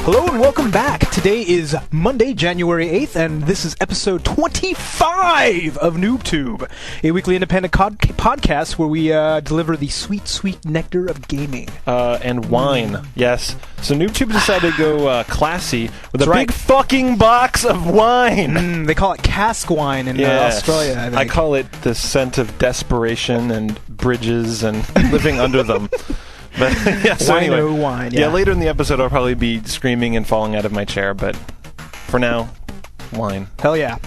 Hello and welcome back. Today is Monday, January 8th, and this is episode 25 of NooBTooB, a weekly independent podcast where we deliver the sweet, sweet nectar of gaming. And wine, yes. So NooBTooB decided to go classy with a That's big right. fucking box of wine. They call it cask wine in Australia, I think. I call it the scent of desperation and bridges and living under them. But yeah, so Wine, anyway, oh wine, yeah. later in the episode I'll probably be screaming and falling out of my chair, but for now, wine. Hell yeah.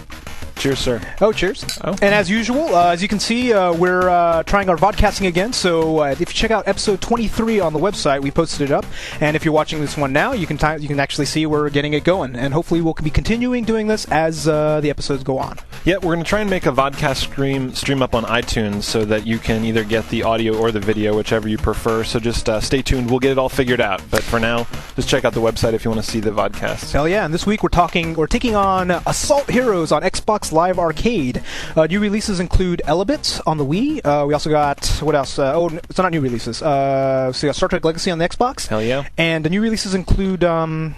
Cheers, sir. Oh, cheers. Oh. And as usual, as you can see, we're trying our vodcasting again, so if you check out episode 23 on the website, we posted it up, and if you're watching this one now, you can actually see we're getting it going, and hopefully we'll be continuing doing this as the episodes go on. Yeah, we're going to try and make a vodcast stream up on iTunes so that you can either get the audio or the video, whichever you prefer, so just stay tuned. We'll get it all figured out, but for now, just check out the website if you want to see the vodcasts. Hell yeah, and this week we're taking on Assault Heroes on Xbox Live Arcade. New releases include Elebits on the Wii. We also got, what else? It's not new releases. So we got Star Trek Legacy on the Xbox. Hell yeah. And the new releases include... Oh,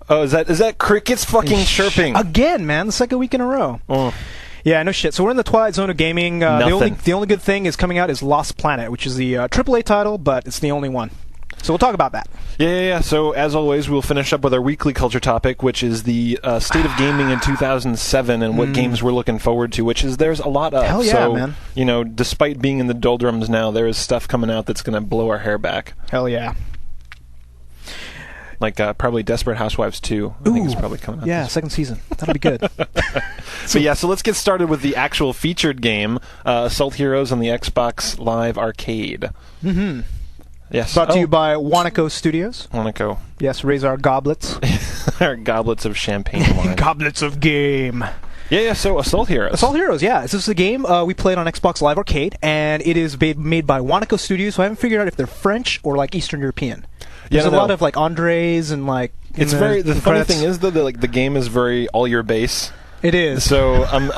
is that crickets fucking chirping? Again, man, the second week in a row. Oh. Yeah, no shit. So we're in the twilight zone of gaming. Nothing. The only good thing is coming out is Lost Planet, which is the AAA title, but it's the only one. So we'll talk about that. Yeah. So as always, we'll finish up with our weekly culture topic, which is the state of gaming in 2007 and what games we're looking forward to, which is there's a lot of. Hell yeah, so, man. You know, despite being in the doldrums now, there is stuff coming out that's going to blow our hair back. Hell yeah. Like probably Desperate Housewives 2. I think it's probably coming out. Yeah, second season. That'll be good. So let's get started with the actual featured game, Assault Heroes on the Xbox Live Arcade. Mm-hmm. Yes. Brought to you by Wanaco Studios. Wanaco. Yes, raise our goblets. Our goblets of champagne wine. Goblets of game. Yeah, so Assault Heroes. Assault Heroes, yeah. This is a game we played on Xbox Live Arcade, and it is made by Wanaco Studios, so I haven't figured out if they're French or, like, Eastern European. There's a lot of, like, Andres and, like... It's the funny thing is, though, that, the game is very all-your-base. It is. So, I mean,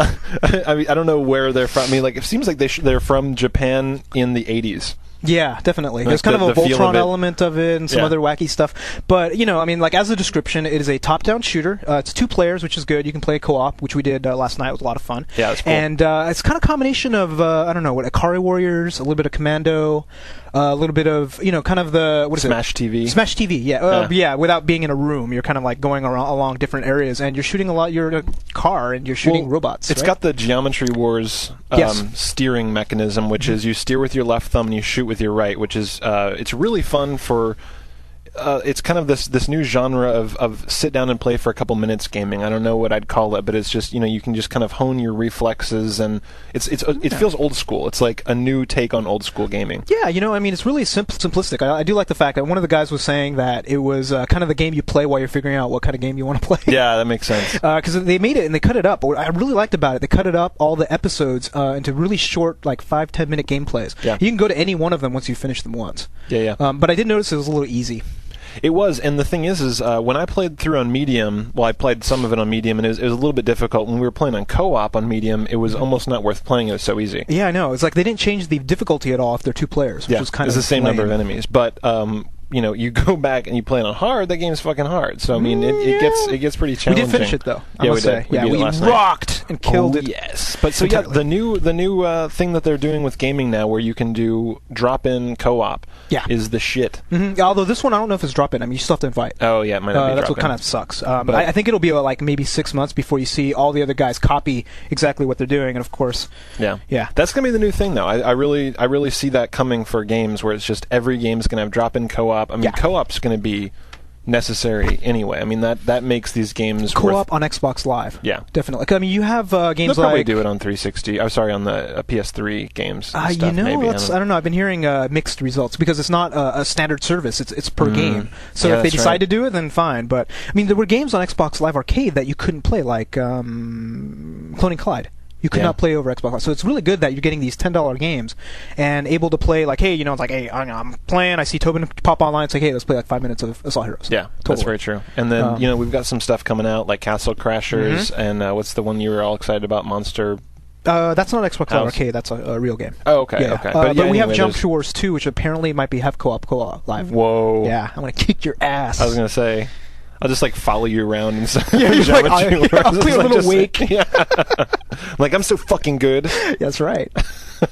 I don't know where they're from. I mean, like, it seems like they're from Japan in the 80s. Yeah, definitely. Like There's kind of a Voltron of element of it and some other wacky stuff. But, you know, I mean, like, as a description, it is a top-down shooter. It's 2 players, which is good. You can play co-op, which we did last night. It was a lot of fun. Yeah, it's cool. And it's kind of a combination of, Akari Warriors, a little bit of Commando, a little bit of, you know, kind of the... What is Smash it? TV. Smash TV, yeah. Yeah, without being in a room. You're kind of, like, going along different areas, and you're shooting you're in a car, and you're shooting robots, It's right? got the Geometry Wars steering mechanism, which is you steer with your left thumb and you shoot with your right, which is it's really fun for it's kind of this new genre of sit down and play for a couple minutes gaming. I don't know what I'd call it, but it's just, you know, you can just kind of hone your reflexes, and it feels old school. It's like a new take on old school gaming. Yeah, you know, I mean, it's really simplistic. I do like the fact that one of the guys was saying that it was kind of the game you play while you're figuring out what kind of game you want to play. Yeah, that makes sense. Because they made it and they cut it up. What I really liked about it, they cut it up, all the episodes, into really short, like 5-10 minute gameplays. Yeah. You can go to any one of them once you finish them once. Yeah. But I did notice it was a little easy. It was, and the thing is when I played through on Medium, well, I played some of it on Medium, and it was a little bit difficult. When we were playing on co-op on Medium, it was almost not worth playing. It was so easy. Yeah, I know. It's like they didn't change the difficulty at all if they're 2 players, which was kind of it's the same lame. number of enemies, but you know, you go back and you play it on hard, that game's fucking hard. So I mean, it gets pretty challenging. We did finish it though. I must say. We we rocked and killed it. Yes, but so entirely. the new thing that they're doing with gaming now, where you can do drop-in co-op, is the shit. Mm-hmm. Although this one, I don't know if it's drop-in. I mean, you still have to invite. Oh yeah, it might not be that's drop-in. what kind of sucks. But I think it'll be like maybe 6 months before you see all the other guys copy exactly what they're doing, and of course, yeah, that's gonna be the new thing though. I really see that coming for games where it's just every game's gonna have drop-in co-op. I mean, co-op's going to be necessary anyway. I mean, that makes these games co-op on Xbox Live. Yeah, definitely. I mean, you have games they'll probably like do it on 360. I'm sorry, on the PS3 games. And stuff, you know, maybe. I don't know. I've been hearing mixed results because it's not a standard service. It's per game. So if they decide to do it, then fine. But I mean, there were games on Xbox Live Arcade that you couldn't play, like Cloning Clyde. You could not play over Xbox Live. So it's really good that you're getting these $10 games and able to play, like, hey, you know, it's like, hey, I'm playing, I see Tobin pop online, it's like, hey, let's play like 5 minutes of Assault Heroes. Yeah, that's very true. And then, you know, we've got some stuff coming out, like Castle Crashers, and what's the one you were all excited about, Monster That's not Xbox Live Arcade. That's a real game. Oh, okay, yeah. okay. But we have Jump Force 2, which apparently might have co-op live. Whoa. Yeah, I'm gonna kick your ass. I was gonna say, I'll just like follow you around and stuff. Yeah, you're like, I'll play a little wake. Yeah. Like, I'm so fucking good. That's right.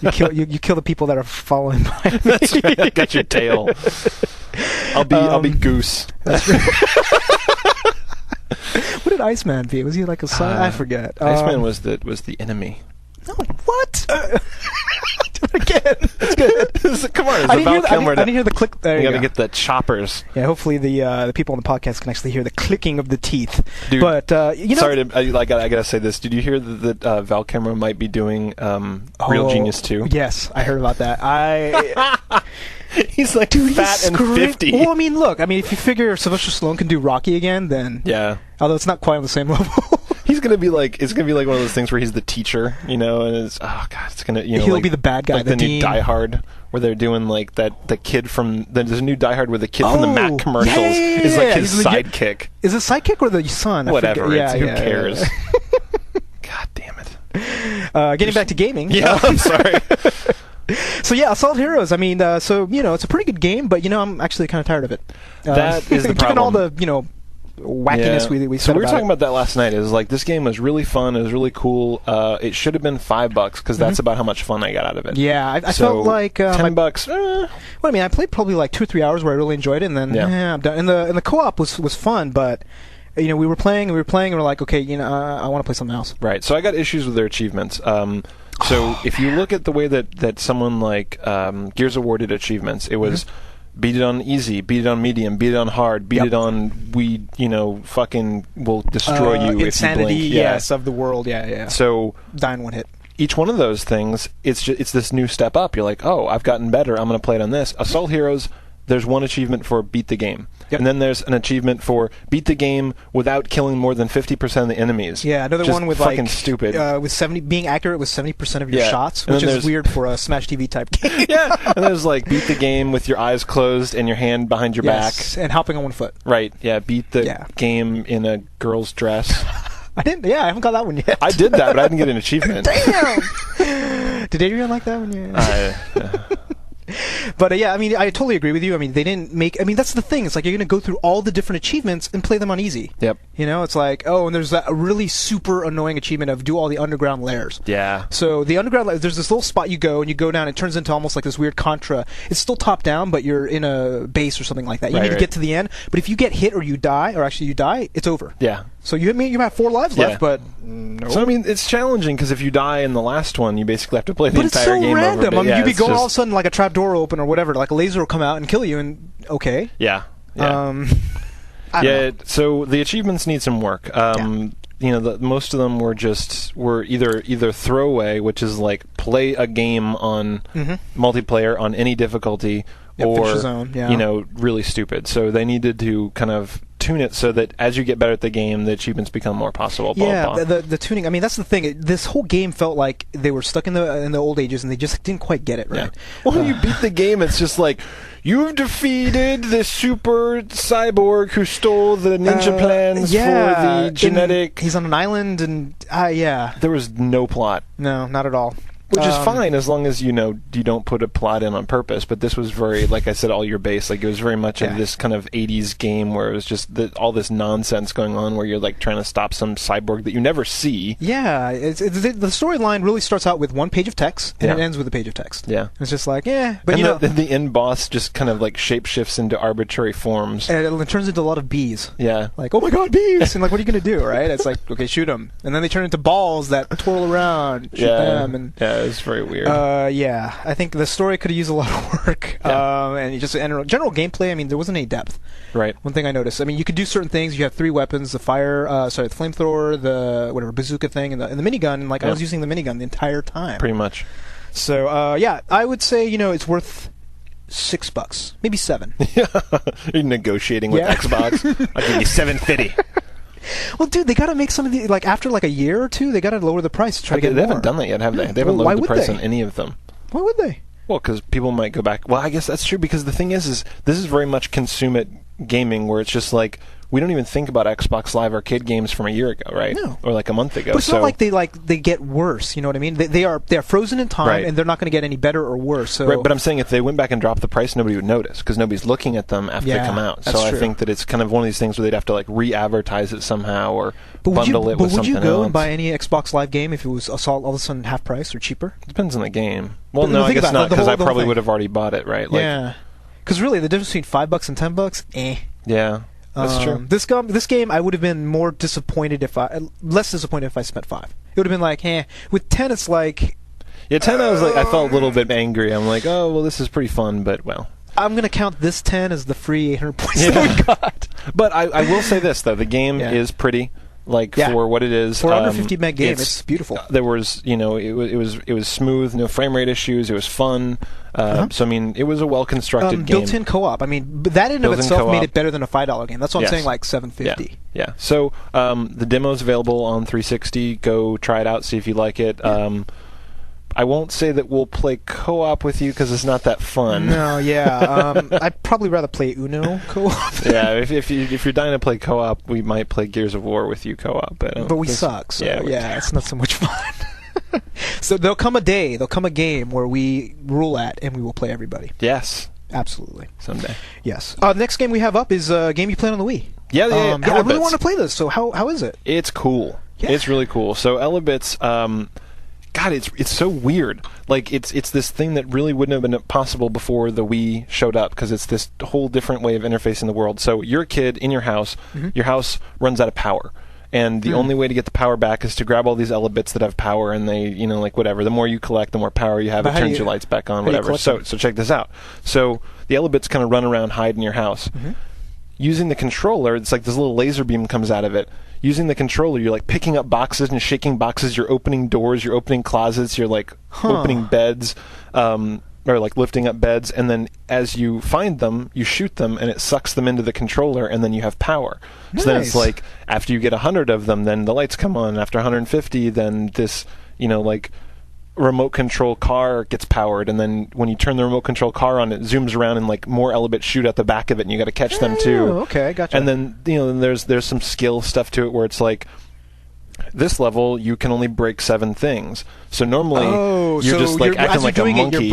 You kill the people that are following behind me. That's right. I got your tail. I'll be Goose. That's right. What did Iceman be? Was he like a son? I forget. Iceman was the enemy. No, what? Do it again. That's good. Come on, I didn't hear the click. There you you gotta go. get the choppers. Yeah, hopefully the people on the podcast can actually hear the clicking of the teeth. Dude, but sorry, I gotta say this. Did you hear that Val Kilmer might be doing Real Genius 2? Yes, I heard about that. He's like, dude, fat and 50. Well, I mean, look, if you figure Sylvester Stallone can do Rocky again, then yeah. Although it's not quite on the same level. It's gonna be like one of those things where he's the teacher, and it's it's gonna he'll be the bad guy, like the new Die Hard, where they're doing like the kid from there's a new Die Hard where the kid from the Mac commercials is like his sidekick. Is it sidekick or the son? Whatever. Who cares? God damn it. Getting back to gaming. Yeah, I'm sorry. So yeah, Assault Heroes. I mean, it's a pretty good game, but I'm actually kind of tired of it. That is the problem. Given all the wackiness we said. So we were talking about that last night. Is like, this game was really fun. It was really cool. It should have been $5 because that's about how much fun I got out of it. Yeah, I felt like $10. Well, I mean, I played probably like 2 or 3 hours where I really enjoyed it, and then I'm done. And the co-op was fun, but we were playing, and we're like, okay, I want to play something else. Right. So I got issues with their achievements. So if you look at the way that someone like Gears awarded achievements, it was beat it on easy, beat it on medium, beat it on hard, beat it on fucking will destroy you if you blink. Insanity, yes, of the world, yeah. So die in one hit. Each one of those things, it's this new step up. You're like, oh, I've gotten better. I'm going to play it on this. Assault Heroes, there's one achievement for beat the game. Yep. And then there's an achievement for beat the game without killing more than 50% of the enemies. Yeah, another one with fucking stupid. With being accurate with 70% of your shots, which is weird for a Smash TV type game. Yeah, and there's like beat the game with your eyes closed and your hand behind your back. And hopping on one foot. Right, yeah, beat the game in a girl's dress. I haven't got that one yet. I did that, but I didn't get an achievement. Damn! Did Adrian like that one? But I mean, I totally agree with you. I mean, they didn't make. I mean, that's the thing. It's like you're going to go through all the different achievements and play them on easy. Yep. It's like, and there's that really super annoying achievement of do all the underground layers. Yeah. So the underground layers, there's this little spot you go, and you go down. It turns into almost like this weird Contra. It's still top down, but you're in a base or something like that. You need to get to the end. But if you get hit or you die, it's over. Yeah. So you have 4 lives left, but no. So I mean, it's challenging because if you die in the last one, you basically have to play the entire game over. But it's so random. I mean, you'd be going all of a sudden like a trap door will open or whatever, like a laser will come out and kill you, and okay. Yeah. I don't know. So the achievements need some work. Most of them were either throwaway, which is like play a game on multiplayer on any difficulty, or really stupid. So they needed to kind of tune it so that as you get better at the game, the achievements become more possible. The tuning. I mean, that's the thing. This whole game felt like they were stuck in the old ages, and they just didn't quite get it right. Yeah. Well, when you beat the game, it's just like you've defeated the super cyborg who stole the ninja plans for the genetic. He's on an island, and there was no plot. No, not at all. Which is fine as long as you don't put a plot in on purpose. But this was very, like I said, all your base. Like it was very much of this kind of 80s game where it was just all this nonsense going on where you're like trying to stop some cyborg that you never see. Yeah, the storyline really starts out with one page of text and it ends with a page of text. Yeah, it's just like but the end boss just kind of like shapeshifts into arbitrary forms, and it turns into a lot of bees. Yeah, like, oh my god, bees! And like, what are you gonna do? Right? It's like, okay, shoot them, and then they turn into balls that twirl around, shoot them, and it's very weird. I think the story could have used a lot of work. And just general gameplay. I mean, there wasn't any depth. Right. One thing I noticed. I mean, you could do certain things. You have 3 weapons: the flamethrower, the bazooka thing, and the minigun. And I was using the minigun the entire time. Pretty much. So I would say it's worth $6, maybe $7. You're negotiating with Xbox. I'll give you $7.50. Well, dude, they got to make some of the after a year or 2, they got to lower the price to try to get more. They haven't done that yet, have they? They haven't lowered the price on any of them. Why would they? Well, because people might go back. Well, I guess that's true because the thing is this is very much consummate gaming where it's just like we don't even think about Xbox Live Arcade games from a year ago, right? No. Or like a month ago. But it's not like they get worse. You know what I mean? They are frozen in time, right. and they're not going to get any better or worse. So. Right, but I'm saying if they went back and dropped the price, nobody would notice because nobody's looking at them after they come out. So I think that it's kind of one of these things where they'd have to like re-advertise it somehow or bundle it with something else. But would you go and buy any Xbox Live game if it was Assault all of a sudden half price or cheaper? Depends on the game. Well, no, I guess not because I probably would have already bought it, right? Like, yeah. Because really, the difference between $5 and $10, Yeah, that's true. This game, I would have been more disappointed less disappointed if I spent $5. It would have been like, With 10, it's like. Yeah, 10, I felt a little bit angry. I'm like, oh, well, this is pretty fun, but well. I'm going to count this 10 as the free 800 points that we got. But I will say this, though. The game is pretty. For what it is, 450 meg game, it's beautiful. There was, it was smooth, no frame rate issues. It was fun. So I mean, it was a well constructed game. Built-in co-op. I mean, that in of itself made it better than a $5 game. That's what I'm saying. Like $7.50. Yeah. So the demo's available on 360. Go try it out. See if you like it. Yeah. I won't say that we'll play co-op with you because it's not that fun. No, yeah. I'd probably rather play Uno co-op. Yeah, if you're dying to play co-op, we might play Gears of War with you co-op. But we suck, so yeah, it's not so much fun. So there'll come a game where we rule at and we will play everybody. Yes. Absolutely. Someday. Yes. The next game we have up is a game you played on the Wii. Yeah, I really want to play this, so how is it? It's cool. Yeah. It's really cool. So Elebits... God, it's so weird. Like it's this thing that really wouldn't have been possible before the Wii showed up because it's this whole different way of interfacing the world. So you're a kid in your house. Mm-hmm. Your house runs out of power, and the only way to get the power back is to grab all these Elebits that have power, and they, like whatever. The more you collect, the more power you have. It turns your lights back on, whatever. So check this out. So the Elebits kind of run around, hide in your house. Mm-hmm. Using the controller, it's like this little laser beam comes out of it. Using the controller, you're like picking up boxes and shaking boxes. You're opening doors. You're opening closets. You're like opening beds, or like lifting up beds. And then as you find them, you shoot them, and it sucks them into the controller, and then you have power. Nice. So then it's like after you get 100 of them, then the lights come on. After 150, then this, like remote control car gets powered, and then when you turn the remote control car on, it zooms around and like more Elebits shoot at the back of it, and you got to catch them too. Okay, gotcha. And then there's some skill stuff to it where it's like this level you can only break 7 things. So normally you're just like acting like a monkey.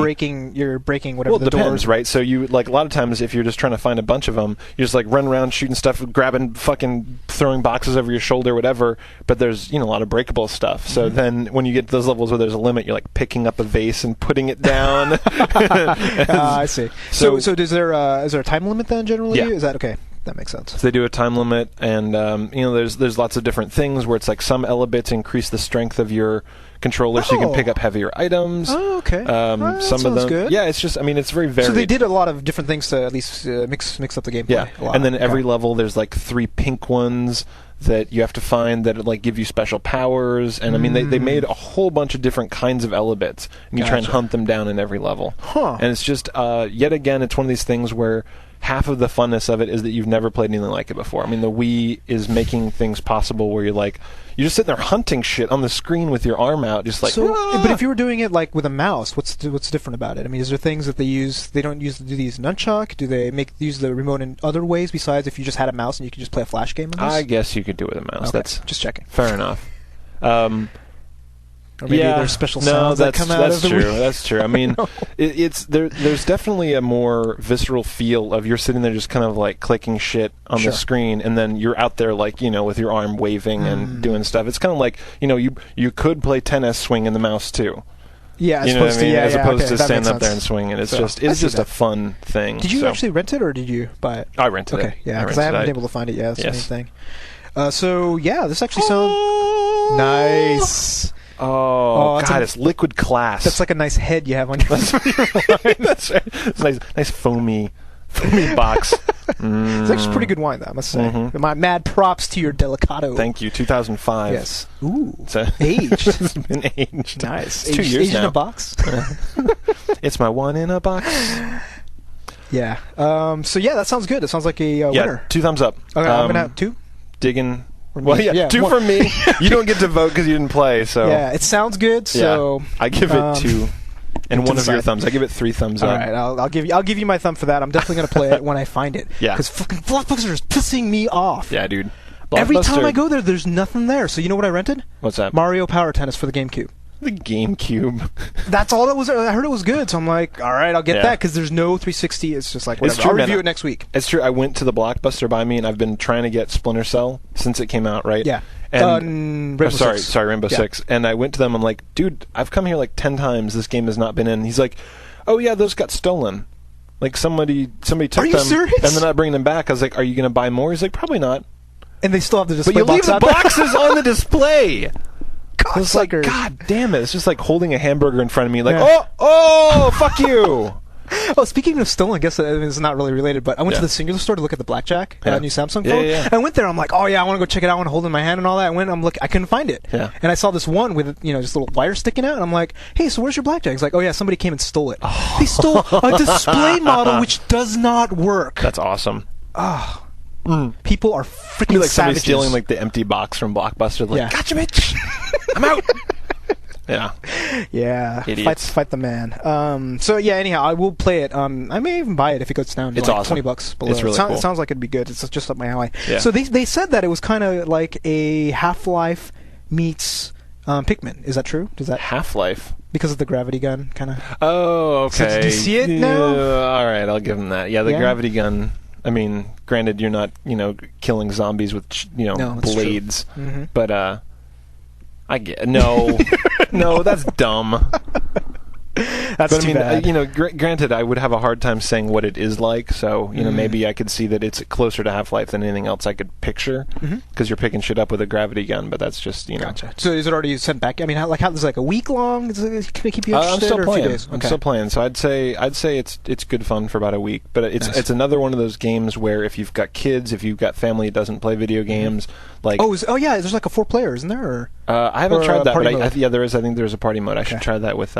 You're breaking whatever the depends, doors. Right? So you like a lot of times if you're just trying to find a bunch of them, you just like run around shooting stuff, grabbing, fucking throwing boxes over your shoulder, whatever. But there's a lot of breakable stuff. So then when you get to those levels where there's a limit, you're like picking up a vase and putting it down. I see. So is there a time limit then generally? Yeah. Is that okay? That makes sense. So they do a time limit, and there's lots of different things where it's like some Elebits increase the strength of your controller, so you can pick up heavier items. Oh, okay. Some of them, good. Yeah, it's just, it's very varied. So they did a lot of different things to at least mix up the gameplay. Yeah, and then every level there's like 3 pink ones that you have to find that like give you special powers, and they made a whole bunch of different kinds of Elebits, and you try and hunt them down in every level. And it's just yet again, it's one of these things where half of the funness of it is that you've never played anything like it before. The Wii is making things possible where you're just sitting there hunting shit on the screen with your arm out, just like. But if you were doing it like with a mouse, what's different about it? Is there things that they use? They don't use. Do they use nunchuck? Do they use the remote in other ways besides if you just had a mouse and you could just play a flash game on this? I guess you could do it with a mouse. Okay, that's just checking. Fair enough. Or maybe there's special sounds that come out of the Wii. That's true. It's there's definitely a more visceral feel of you're sitting there just kind of like clicking shit on the screen, and then you're out there like with your arm waving and doing stuff. It's kind of like you could play tennis swinging the mouse too. Yeah, as opposed to stand up there and swing it. It's just a fun thing. Did you actually rent it or did you buy it? I rented it. Okay, yeah, because I haven't been able to find it yet. That's the main thing. So yeah, this actually sounds nice. Oh God! It's liquid glass. That's like a nice head you have on your. That's right. It's nice foamy box. It's actually pretty good wine, though, I must say. Mm-hmm. My mad props to your Delicato. Thank you. 2005. Yes. Ooh. Aged. It's been aged. Nice. It's 2 years aged now. In a box. It's my one in a box. Yeah. So yeah, that sounds good. It sounds like a winner. 2 thumbs up. Okay, I'm gonna have 2. Digging. Well, yeah, 2 for me. You don't get to vote because you didn't play. So yeah, it sounds good. So I give it 2. And one of your thumbs. I give it 3 thumbs up. All right, I'll give you my thumb for that. I'm definitely going to play it when I find it. Yeah. Because fucking Blockbuster is pissing me off. Yeah, dude. Every time I go there, there's nothing there. So you know what I rented? What's that? Mario Power Tennis for the GameCube. The GameCube. That's all that was there. I heard it was good, so I'm like, all right, I'll get that, because there's no 360. It's just like, whatever. I'll review it next week. It's true. I went to the Blockbuster by me, and I've been trying to get Splinter Cell since it came out, right? Yeah. And Rainbow Six. Rainbow Six. And I went to them. I'm like, dude, I've come here like 10 times. This game has not been in. He's like, oh yeah, those got stolen. Like somebody took them. Are you serious? And then I bring them back. I was like, are you going to buy more? He's like, probably not. And they still have the display But you leave box the boxes on the display. It's like, God damn it! It's just like holding a hamburger in front of me. Like, oh, fuck you. Oh, speaking of stolen, I guess it's not really related, but I went to the Singular store to look at the blackjack, new Samsung phone. Yeah. I went there. I'm like, oh yeah, I want to go check it out. I want to hold it in my hand and all that. I went. I couldn't find it. Yeah. And I saw this one with just a little wire sticking out. And I'm like, hey, so where's your blackjack? He's like, oh yeah, somebody came and stole it. Oh. They stole a display model which does not work. That's awesome. Oh. People are freaking like savages. Somebody stealing like the empty box from Blockbuster. Like, gotcha, bitch. I'm out. Yeah. Idiots. Fight the man. So yeah. Anyhow, I will play it. I may even buy it if it goes down to it's like awesome. $20 below. It's really cool. It sounds like it'd be good. It's just up my alley. Yeah. So they said that it was kind of like a Half-Life meets Pikmin. Is that true? Does that Half-Life? Because of the gravity gun, kind of. Oh, okay. So did you see it now? All right, I'll give them that. Yeah, the gravity gun. I mean, granted, you're not, killing zombies with, blades, but I get no, that's dumb. That's but too bad. Granted, I would have a hard time saying what it is like. So, maybe I could see that it's closer to Half-Life than anything else I could picture, because you're picking shit up with a gravity gun. But that's just, Gotcha. So is it already sent back? I mean, how is it like a week long? Can it keep you interested? I'm still or playing. A few days? Okay. I'm still playing. So I'd say it's good fun for about a week. But it's another one of those games where if you've got kids, if you've got family that doesn't play video games, like there's like a 4-player, isn't there? Or I haven't tried that, but there is. I think there's a party mode. I should try that with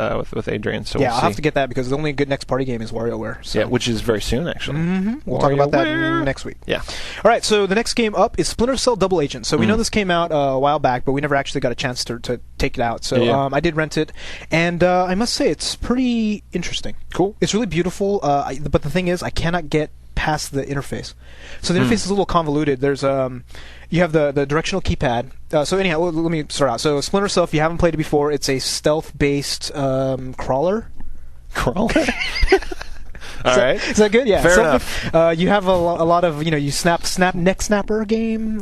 Adrian. So I'll have to get that because the only good next party game is WarioWare. So. Yeah, which is very soon actually. We'll talk about that next week. Yeah. All right. So the next game up is Splinter Cell Double Agent. So we know this came out a while back, but we never actually got a chance to take it out. So I did rent it, and I must say it's pretty interesting. Cool. It's really beautiful. But the thing is, I cannot get past the interface. So the interface is a little convoluted. There's you have the directional keypad. So anyhow, let me start out. So Splinter Cell, if you haven't played it before, it's a stealth-based crawler. Crawler? All right. Is that good? Yeah. Fair enough. You have a lot of, you snap neck snapper game.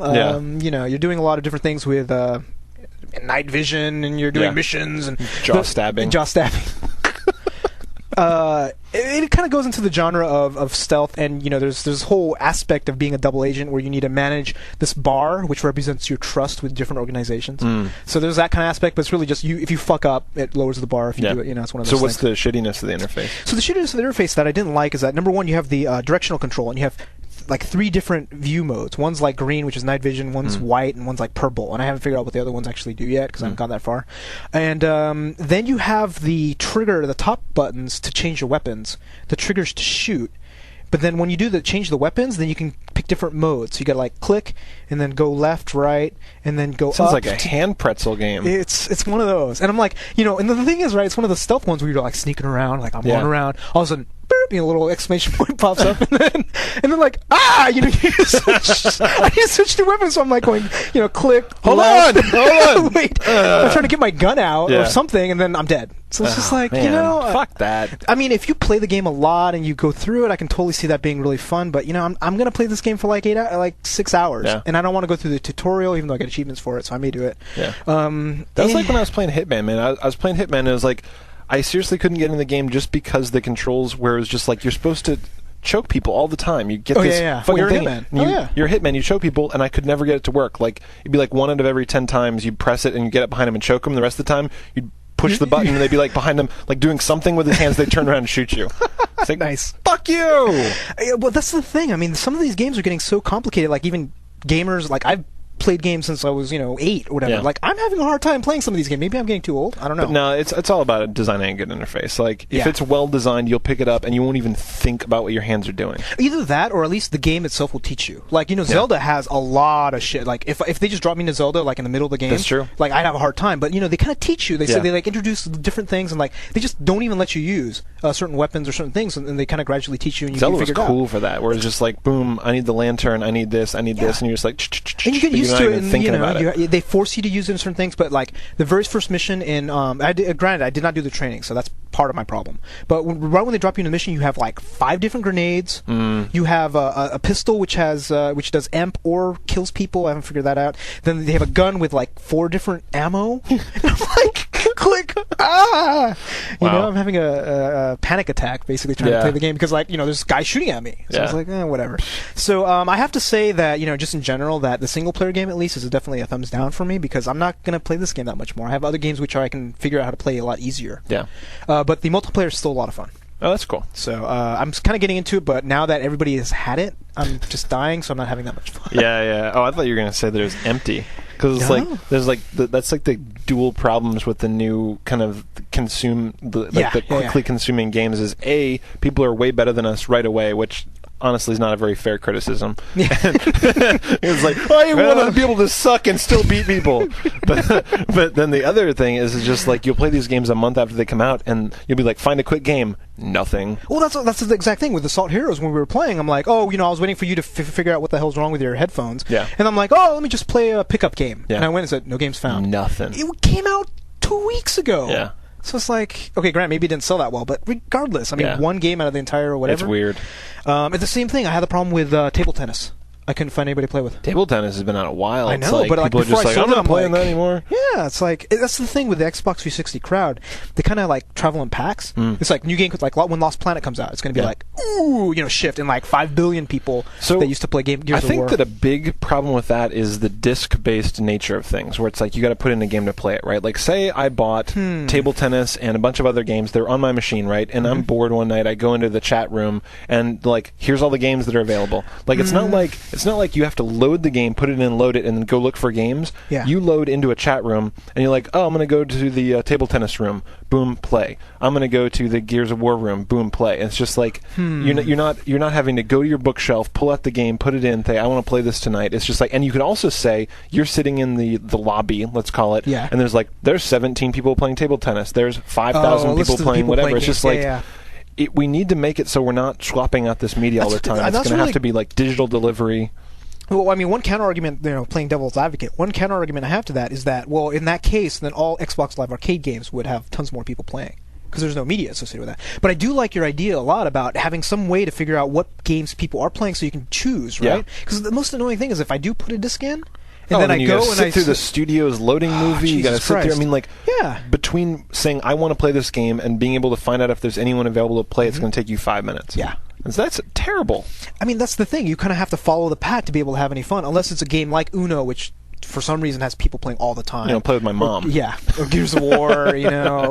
You're doing a lot of different things with night vision, and you're doing missions and jaw stabbing. It kind of goes into the genre of stealth, and there's this whole aspect of being a double agent where you need to manage this bar, which represents your trust with different organizations. So there's that kind of aspect, but it's really just if you fuck up, it lowers the bar. If you do it, it's one of those. So what's things. the shittiness of the interface? So the shittiness of the interface that I didn't like is that number one, you have the directional control, and you have like 3 different view modes. One's like green, which is night vision. One's white, and one's like purple. And I haven't figured out what the other ones actually do yet because I haven't gone that far. And then you have the trigger, the top buttons to change your weapons, the triggers to shoot. But then when you do change the weapons, then you can pick different modes. So you got to like click and then go left, right, and then go up. Sounds like a hand pretzel game. It's one of those. And I'm like, and the thing is, right, it's one of the stealth ones where you're like sneaking around, like I'm going around. All of a sudden, boop, a little exclamation point pops up, and then like, you need to switch to weapons. So I'm like going, click. Hold left, on. Wait, I'm trying to get my gun out or something, and then I'm dead. So it's just like, man, fuck that. I mean, if you play the game a lot and you go through it, I can totally see that being really fun. But I'm gonna play this game for like 6 hours, and I don't want to go through the tutorial, even though I get achievements for it, so I may do it. Yeah. That was like when I was playing Hitman, man. I was playing Hitman, and it was like I seriously couldn't get in the game just because the controls, where it was just like you're supposed to choke people all the time. You get this fucking you're thing. A hitman. You're a hitman. You choke people, and I could never get it to work. Like it'd be like 1 out of every 10 times you'd press it and you get up behind him and choke him. The rest of the time you'd push the button and they'd be like behind him, like doing something with his hands. They'd turn around and shoot you. It's like, nice. Fuck you. Well, that's the thing. I mean, some of these games are getting so complicated. Like even gamers, like I've played games since I was 8 or whatever. Yeah. Like, I'm having a hard time playing some of these games. Maybe I'm getting too old. I don't know. But no, it's all about designing a good interface. Like, if it's well designed, you'll pick it up and you won't even think about what your hands are doing. Either that, or at least the game itself will teach you. Like, Zelda has a lot of shit. Like, if they just drop me into Zelda, like, in the middle of the game, that's true. Like, I'd have a hard time. But, they kind of teach you. They say they, like, introduce different things, and, like, they just don't even let you use certain weapons or certain things, and they kind of gradually teach you, and you Zelda figure it out. was cool for that, where it's just like, boom, I need the lantern, I need this, and you're just like, and you get used to it, and they force you to use it in certain things. But like the very first mission in, granted, I did not do the training, so that's part of my problem. But right when they drop you in the mission, you have like 5 different grenades. You have a pistol which does amp or kills people. I haven't figured that out. Then they have a gun with like 4 different ammo. And I'm like, click, Wow. I'm having a panic attack basically trying to play the game because like there's guys shooting at me. So I was like, whatever. So I have to say that just in general that the single player game at least is definitely a thumbs down for me because I'm not gonna play this game that much more. I have other games which I can figure out how to play a lot easier. Yeah. But the multiplayer is still a lot of fun. Oh, that's cool. So I'm kind of getting into it, but now that everybody has had it, I'm just dying, so I'm not having that much fun. Yeah. Oh, I thought you were gonna say that it was empty. Because it's like there's like that's like the dual problems with the new kind of the quickly consuming games is A, people are way better than us right away, which honestly is not a very fair criticism. Yeah. It's like I want to be able to suck and still beat people. But then the other thing is just like you'll play these games a month after they come out and you'll be like, find a quick game. Nothing. Well, that's the exact thing with Assault Heroes. When we were playing, I'm like, I was waiting for you to figure out what the hell's wrong with your headphones. Yeah. And I'm like, let me just play a pickup game. Yeah. And I went and said, no games found. Nothing. It came out 2 weeks ago. Yeah. So it's like, okay, Grant, maybe it didn't sell that well, but regardless, I mean, one game out of the entire or whatever. It's weird. It's the same thing. I had the problem with table tennis. I couldn't find anybody to play with. Table tennis has been out a while. I know, but people are just like, I'm not playing that anymore. Yeah, it's like that's the thing with the Xbox 360 crowd. They kind of like travel in packs. It's like new game, like when Lost Planet comes out, it's going to be like, ooh, shift, and like 5 billion people that used to play Gears of War. I think that a big problem with that is the disc-based nature of things, where it's like you got to put in a game to play it, right? Like, say I bought table tennis and a bunch of other games. They're on my machine, right? And I'm bored one night. I go into the chat room and like, here's all the games that are available. Like, it's not like you have to load the game, put it in, load it, and then go look for games. Yeah. You load into a chat room, and you're like, I'm going to go to the table tennis room. Boom, play. I'm going to go to the Gears of War room. Boom, play. And it's just like you're not having to go to your bookshelf, pull out the game, put it in, say, I want to play this tonight. It's just like, and you could also say you're sitting in the lobby, let's call it, and there's 17 people playing table tennis. There's 5,000 people playing whatever. It's just like. We need to make it so we're not swapping out this media all the time. It's going to have to be like digital delivery. Well, I mean, one counter-argument, playing devil's advocate, one counter-argument I have to that is that, well, in that case, then all Xbox Live Arcade games would have tons more people playing, because there's no media associated with that. But I do like your idea a lot about having some way to figure out what games people are playing so you can choose, right? Because the most annoying thing is if I do put a disc in, and then I go and I sit through the studio's loading movie. You got to sit there. I mean, like, between saying I want to play this game and being able to find out if there's anyone available to play, it's going to take you 5 minutes. Yeah. And so that's terrible. I mean, that's the thing. You kind of have to follow the path to be able to have any fun, unless it's a game like Uno, which for some reason has people playing all the time. Play with my mom. Or Gears of War,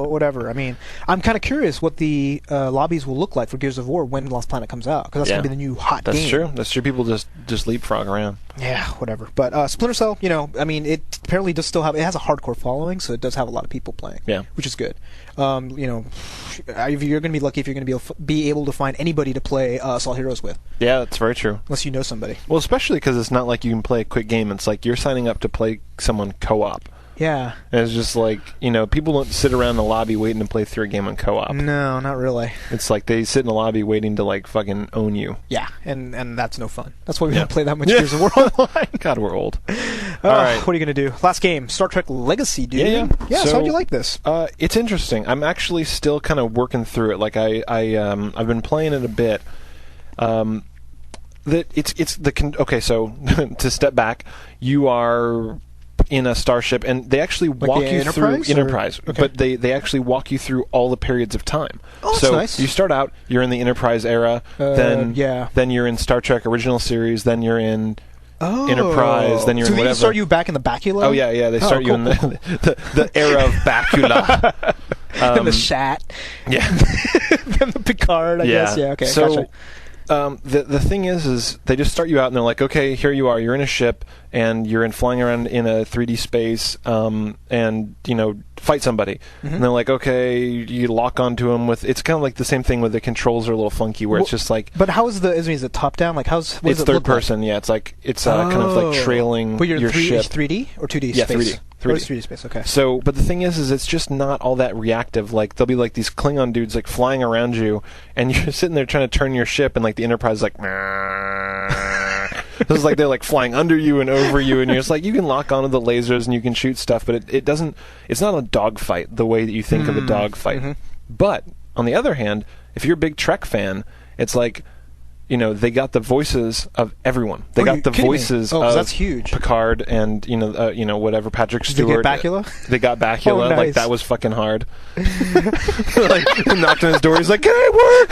whatever. I mean, I'm kind of curious what the lobbies will look like for Gears of War when Lost Planet comes out, because that's going to be the new hot game. That's true. People just leapfrog around. Yeah, whatever. But Splinter Cell, I mean, it apparently does still have, it has a hardcore following, so it does have a lot of people playing. Yeah. Which is good. If you're going to be lucky if you're going to be able to find anybody to play Assault Heroes with. Yeah, that's very true. Unless you know somebody. Well, especially because it's not like you can play a quick game. It's like you're signing up to play someone co-op. Yeah. And it's just like, people don't sit around in the lobby waiting to play through a game on co-op. No, not really. It's like they sit in the lobby waiting to, like, fucking own you. Yeah, and that's no fun. That's why we don't play that much Gears of War Online. God, we're old. All right. What are you going to do? Last game, Star Trek Legacy, dude. Yeah, so how'd you like this? It's interesting. I'm actually still kind of working through it. Like, I've been playing it a bit. Okay, so to step back, you are in a starship, and they actually walk you through Enterprise, but they actually walk you through all the periods of time. Oh, that's so nice. You start out, you're in the Enterprise era, then you're in Star Trek original series, then you're in Enterprise, then you're in whatever. So they start you back in the Bacula? Oh yeah, they start you in the era of Bacula. Then the Shat. Yeah. Then the Picard, I guess. Yeah, okay, so, gotcha. The thing is they just start you out and they're like, okay, here you are. You're in a ship and you're flying around in a 3D space, and fight somebody. Mm-hmm. And they're like, okay, you lock onto them with. It's kind of like the same thing where the controls are a little funky, where it's just like. But how is it top down? Like how's it's third person? Like? Yeah, it's like kind of like trailing your ship. 3D or 2D space? Yeah, 3D. 3D. Oh, it's 3D space. Okay. So, but the thing is it's just not all that reactive. Like there'll be like these Klingon dudes like flying around you, and you're sitting there trying to turn your ship, and like the Enterprise is like. This is like they're like flying under you and over you, and you're just like you can lock onto the lasers and you can shoot stuff, but it doesn't. It's not a dogfight the way that you think of a dogfight. Mm-hmm. But on the other hand, if you're a big Trek fan, it's like. They got the voices of everyone. They got the voices of that's huge. Picard and whatever Patrick Stewart. Did they get Bakula? They got Bakula. Nice. Like that was fucking hard. Like he knocked on his door. He's like, "Can I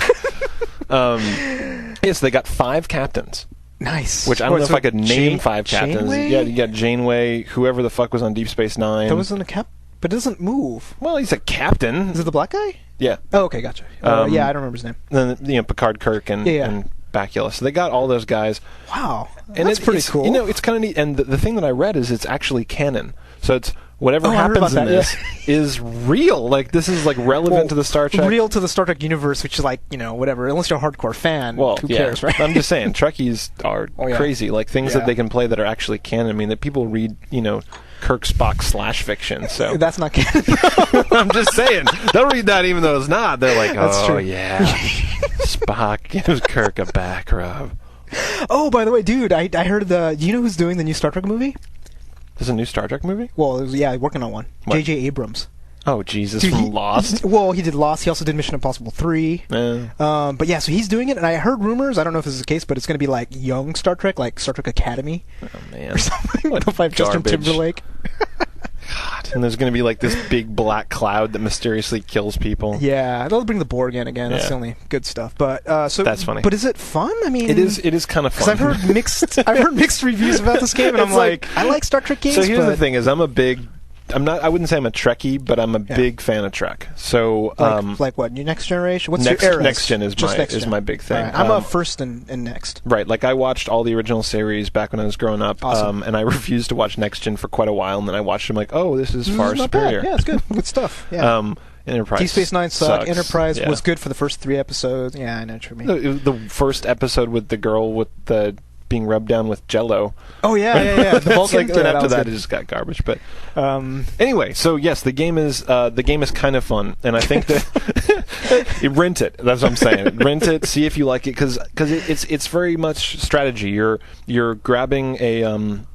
work?" Yes, they got 5 captains. Nice. Which I don't know if I could name 5 captains. Janeway? Yeah, you got Janeway, whoever the fuck was on Deep Space Nine. That wasn't a cap, but it doesn't move. Well, he's a captain. Is it the black guy? Yeah. Oh, okay, gotcha. Yeah, I don't remember his name. Then Picard, Kirk, and Bakula. So they got all those guys. Wow. And that's pretty cool. It's kind of neat. And the thing that I read is it's actually canon. So it's whatever happens in this is real. Like this is like relevant to the Star Trek. Real to the Star Trek universe, which is like, whatever. Unless you're a hardcore fan, who cares, right? I'm just saying, Trekkies are crazy. Like things that they can play that are actually canon. I mean, that people read, Kirk Spock / fiction. So that's not canon. I'm just saying. They'll read that even though it's not. They're like, that's true. Yeah. Spock gives Kirk a back rub. Oh, by the way, dude, I heard do you know who's doing the new Star Trek movie? There's a new Star Trek movie? Well, working on one. J.J. Abrams. Oh, Jesus, dude, from Lost? He did Lost. He also did Mission Impossible 3. But yeah, so he's doing it, and I heard rumors, I don't know if this is the case, but it's going to be like young Star Trek, like Star Trek Academy. Oh, man. Or something. What if I have Justin Timberlake? God. And there's going to be like this big black cloud that mysteriously kills people. Yeah, they'll bring the Borg in again. That's the only good stuff. But so that's funny. But is it fun? I mean, it is kind of fun. I've heard mixed reviews about this game, and I'm like, I like Star Trek games. So here's the thing: is I wouldn't say I'm a Trekkie, but I'm a big fan of Trek. So, like what? Your Next Generation? What's your era? Next Gen is my big thing. Right. I'm a first and next. Right. Like I watched all the original series back when I was growing up, and I refused to watch Next Gen for quite a while, and then I watched them like, oh, this is far superior. Bad. Yeah, it's good. Good stuff. Yeah. Enterprise. Deep Space Nine sucked. Sucks. Enterprise was good for the first 3 episodes. Yeah, I know what you mean. The first episode with the girl with the being rubbed down with Jello. Oh yeah. The Vulcan. Then after that, it just got garbage. But anyway, so yes, the game is kind of fun, and I think that rent it. That's what I'm saying. Rent it, see if you like it, because it's very much strategy. You're grabbing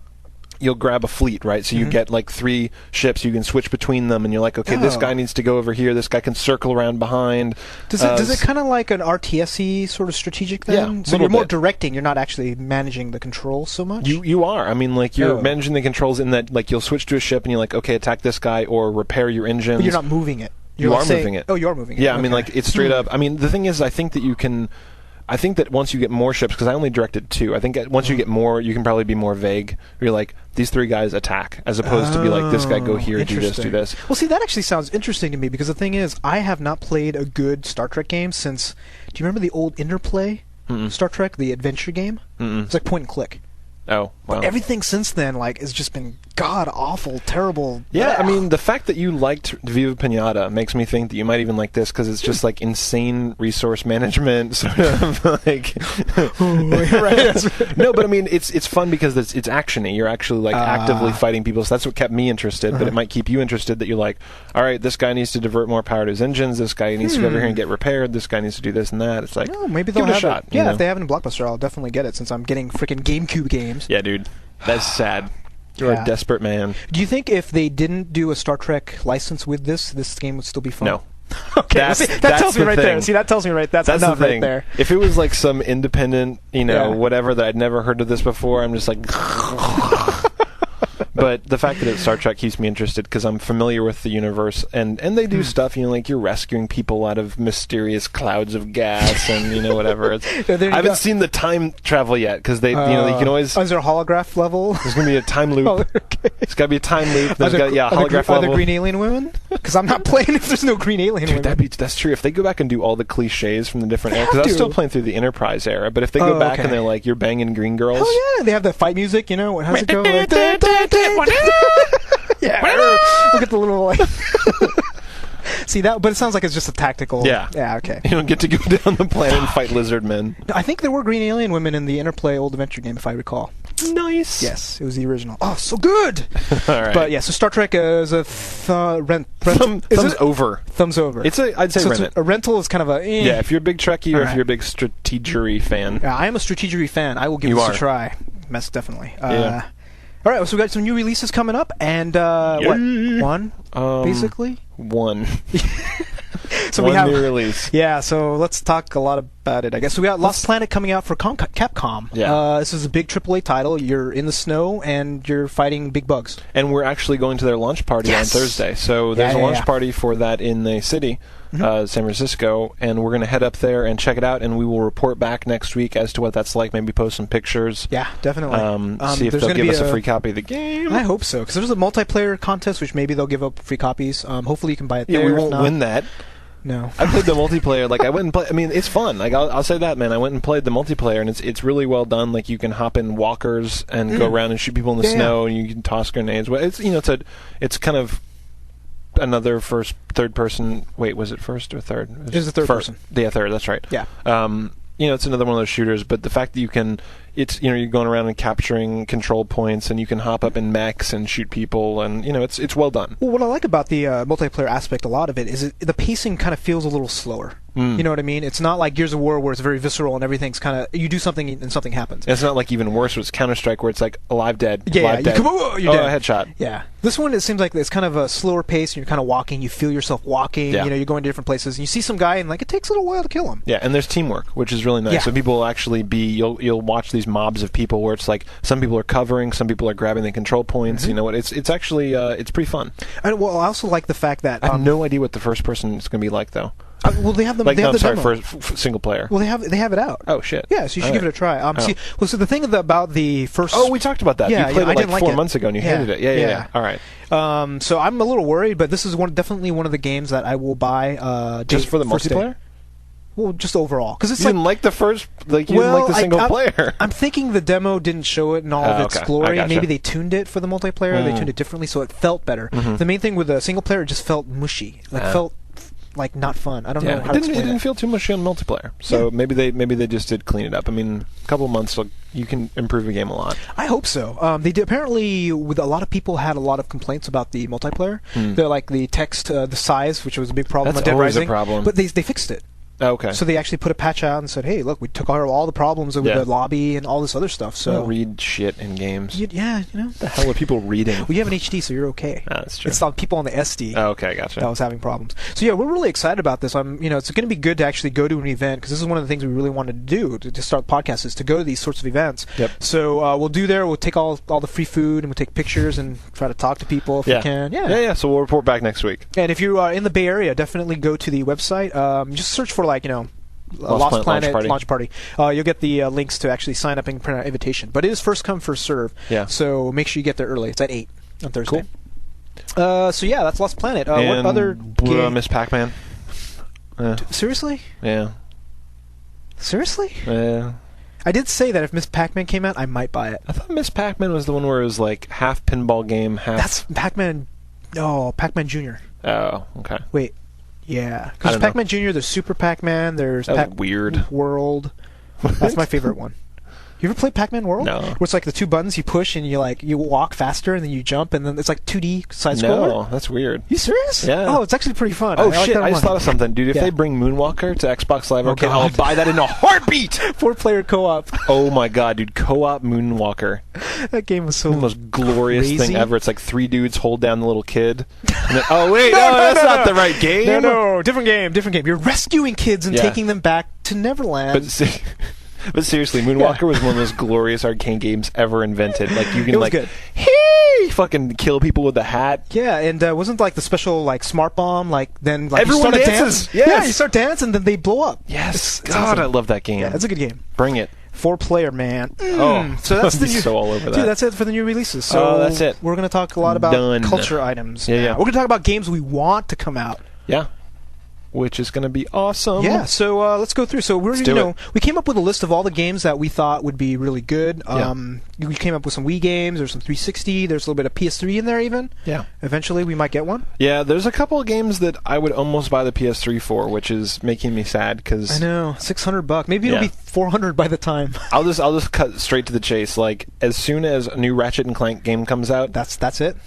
you'll grab a fleet, right? So you get like 3 ships, you can switch between them, and you're like, okay, this guy needs to go over here, this guy can circle around behind. Does it kind of like an RTS-y sort of strategic thing? Yeah, so you're more directing, you're not actually managing the controls so much? You are. I mean, like, you're managing the controls in that, like, you'll switch to a ship and you're like, okay, attack this guy or repair your engines. But you're not moving it. You are moving it. Oh, you are moving it. Yeah, I mean, like, it's straight up. I mean, the thing is, I think that once you get more ships, because I only directed 2, I think once you get more, you can probably be more vague. You're like, these 3 guys attack, as opposed to be like, this guy go here, do this, do this. Well, see, that actually sounds interesting to me, because the thing is, I have not played a good Star Trek game since, do you remember the old Interplay Star Trek, the adventure game? It's like point and click. Oh, wow. But everything since then, like, has just been god-awful, terrible. Yeah, I mean, the fact that you liked Viva Pinata makes me think that you might even like this, because it's just, like, insane resource management, sort of, like... right. No, but, I mean, it's fun because it's action-y. You're actually, like, actively fighting people, so that's what kept me interested, but it might keep you interested that you're like, all right, this guy needs to divert more power to his engines, this guy needs to go over here and get repaired, this guy needs to do this and that. It's like, maybe they'll give it have a shot. Yeah, if they have it in Blockbuster, I'll definitely get it, since I'm getting freaking GameCube games. Yeah, dude. That's sad. You're a desperate man. Do you think if they didn't do a Star Trek license with this game would still be fun? No. Okay, that tells me right there. See, that tells me right. That's enough the thing. Right there. If it was like some independent, whatever that I'd never heard of this before, I'm just like... But the fact that it's Star Trek keeps me interested because I'm familiar with the universe, and they do stuff, like you're rescuing people out of mysterious clouds of gas and whatever. I haven't seen the time travel yet because they, you can always. Oh, is there a holograph level? There's going to be a time loop. Okay. It's got to be a time loop. There's holograph level. Are there green alien women? because I'm not playing if there's no green alien women. That's true. If they go back and do all the cliches from the different eras, because I was still playing through the Enterprise era, but if they go back and they're like, you're banging green girls. Oh, yeah. They have the fight music, how's it go? Yeah. Look at the little, like... See that, but it sounds like it's just a tactical. Yeah. Yeah. Okay. You don't get to go down the planet and fight lizard men. I think there were green alien women in the Interplay Old Adventure game, if I recall. Nice. Yes, it was the original. Oh, so good. All right. But yeah, so Star Trek is a thumbs over. Thumbs over. I'd say rent it. A rental is kind of a yeah. If you're a big Trekkie or if you're a big strategery fan. Yeah, I am a strategery fan. I will give this a try. Most definitely. Yeah. All right, so we got some new releases coming up, and what? One, basically. One. So one we have new release. Yeah, so let's talk a lot about it. I guess so. We got Lost Planet coming out for Capcom. Yeah. This is a big AAA title. You're in the snow and you're fighting big bugs. And we're actually going to their launch party on Thursday. So there's a launch party for that in the city, San Francisco, and we're going to head up there and check it out, and we will report back next week as to what that's like. Maybe post some pictures. Yeah, definitely. See if they'll give us a free copy of the game. I hope so, because there's a multiplayer contest, which maybe they'll give up free copies. Hopefully you can buy it there. Yeah, we won't win that. No. I played the multiplayer. Like, I went and played. I mean, it's fun. Like, I'll say that, man. I went and played the multiplayer, and it's really well done. Like, you can hop in walkers and go around and shoot people in the snow, and you can toss grenades. Well, it's kind of another third person. Wait, was it first or third? It was the third person. Yeah, third. That's right. Yeah. It's another one of those shooters. But the fact that you can, you're going around and capturing control points, and you can hop up in mechs and shoot people, and it's well done. Well, what I like about the multiplayer aspect, a lot of it is the pacing kind of feels a little slower. You know what I mean? It's not like Gears of War where it's very visceral and everything's kind of you do something and something happens. It's not like even worse with Counter-Strike where it's like alive dead. Yeah, alive dead. You're dead. Headshot. Yeah. This one, it seems like it's kind of a slower pace, and you're kind of walking. You feel yourself walking. Yeah. You're going to different places, and you see some guy, and like it takes a little while to kill him. Yeah, and there's teamwork, which is really nice. Yeah. So people will actually you'll watch these mobs of people where it's like some people are covering, some people are grabbing the control points. You know what? It's actually it's pretty fun. And I also like the fact that I have no idea what the first person is going to be like though. Well, they have them. For single player. Well, they have it out. Oh shit! Yeah, so you should give it a try. So the thing about the first. Oh, we talked about that. Yeah, you played it like 4 it. months ago, and you hated it. Yeah. All right. So I'm a little worried, but this is definitely one of the games that I will buy. Just for the multiplayer. Well, just overall, because it's didn't like the first, you didn't like the single player. I'm thinking the demo didn't show it in all of its glory. Gotcha. Maybe they tuned it for the multiplayer. They tuned it differently, so it felt better. The main thing with the single player, it just felt mushy. Felt like not fun. I don't know how to explain it. It didn't feel too mushy on multiplayer. So maybe they just did clean it up. I mean, a couple of months, you can improve the game a lot. I hope so. They did, apparently, with a lot of people had a lot of complaints about the multiplayer. They're like the text, the size, which was a big problem on Dead Rising. That's always a problem. But they fixed it. Okay. So they actually put a patch out and said, "Hey, look, we took all the problems with the lobby and all this other stuff." So don't read shit in games. What the hell are people reading? Well, you have an HD, so you're okay. That's true. It's not people on the SD. Oh, okay, gotcha. That was having problems. So yeah, we're really excited about this. It's going to be good to actually go to an event because this is one of the things we really wanted to do to start the podcast is to go to these sorts of events. Yep. So we'll do there. We'll take all the free food and we'll take pictures and try to talk to people if we can. Yeah. So we'll report back next week. And if you are in the Bay Area, definitely go to the website. Just search for Lost Planet launch party. You'll get the links to actually sign up and print out an invitation. But it is first come, first serve. Yeah. So make sure you get there early. It's at 8 on Thursday. Cool. So yeah, that's Lost Planet. What other game? Miss Pac-Man. Seriously? Yeah. Seriously? Yeah. I did say that if Miss Pac-Man came out, I might buy it. I thought Miss Pac-Man was the one where it was like half pinball game, half... That's Pac-Man... No, Pac-Man Jr. Oh, okay. Wait. Yeah. Because Pac-Man Jr., there's Super Pac-Man, there's Weird World. That's my favorite one. You ever played Pac-Man World? No. Where it's like the two buttons you push and you walk faster and then you jump and then it's like 2D side-scroller? No, that's weird. You serious? Yeah. Oh, it's actually pretty fun. Oh, shit, I just thought of something. Dude, if they bring Moonwalker to Xbox Live Arcade, I'll buy that in a heartbeat! 4-player co-op. Oh my god, dude, co-op Moonwalker. That game was so the most glorious thing ever. It's like 3 dudes hold down the little kid. And then, that's not the right game. No, different game. You're rescuing kids and taking them back to Neverland. But seriously, Moonwalker was one of those glorious arcade games ever invented. Like you can good. Fucking kill people with a hat. Yeah, and wasn't like the special smart bomb then everyone you start dances. Dance. Yes. Yeah, you start dancing and then they blow up. Yes, God, awesome. I love that game. Yeah, it's a good game. Bring it. 4-player, man. So that's the new, so all over that. Dude, that's it for the new releases. So that's it. We're going to talk a lot about culture items. Yeah. We're going to talk about games we want to come out. Yeah. Which is going to be awesome. Yeah, so let's go through. So we came up with a list of all the games that we thought would be really good. We came up with some Wii games. There's some 360. There's a little bit of PS3 in there even. Yeah. Eventually we might get one. Yeah, there's a couple of games that I would almost buy the PS3 for, which is making me sad because I know, $600. Maybe it'll be $400 by the time. I'll just cut straight to the chase. Like as soon as a new Ratchet and Clank game comes out, that's it.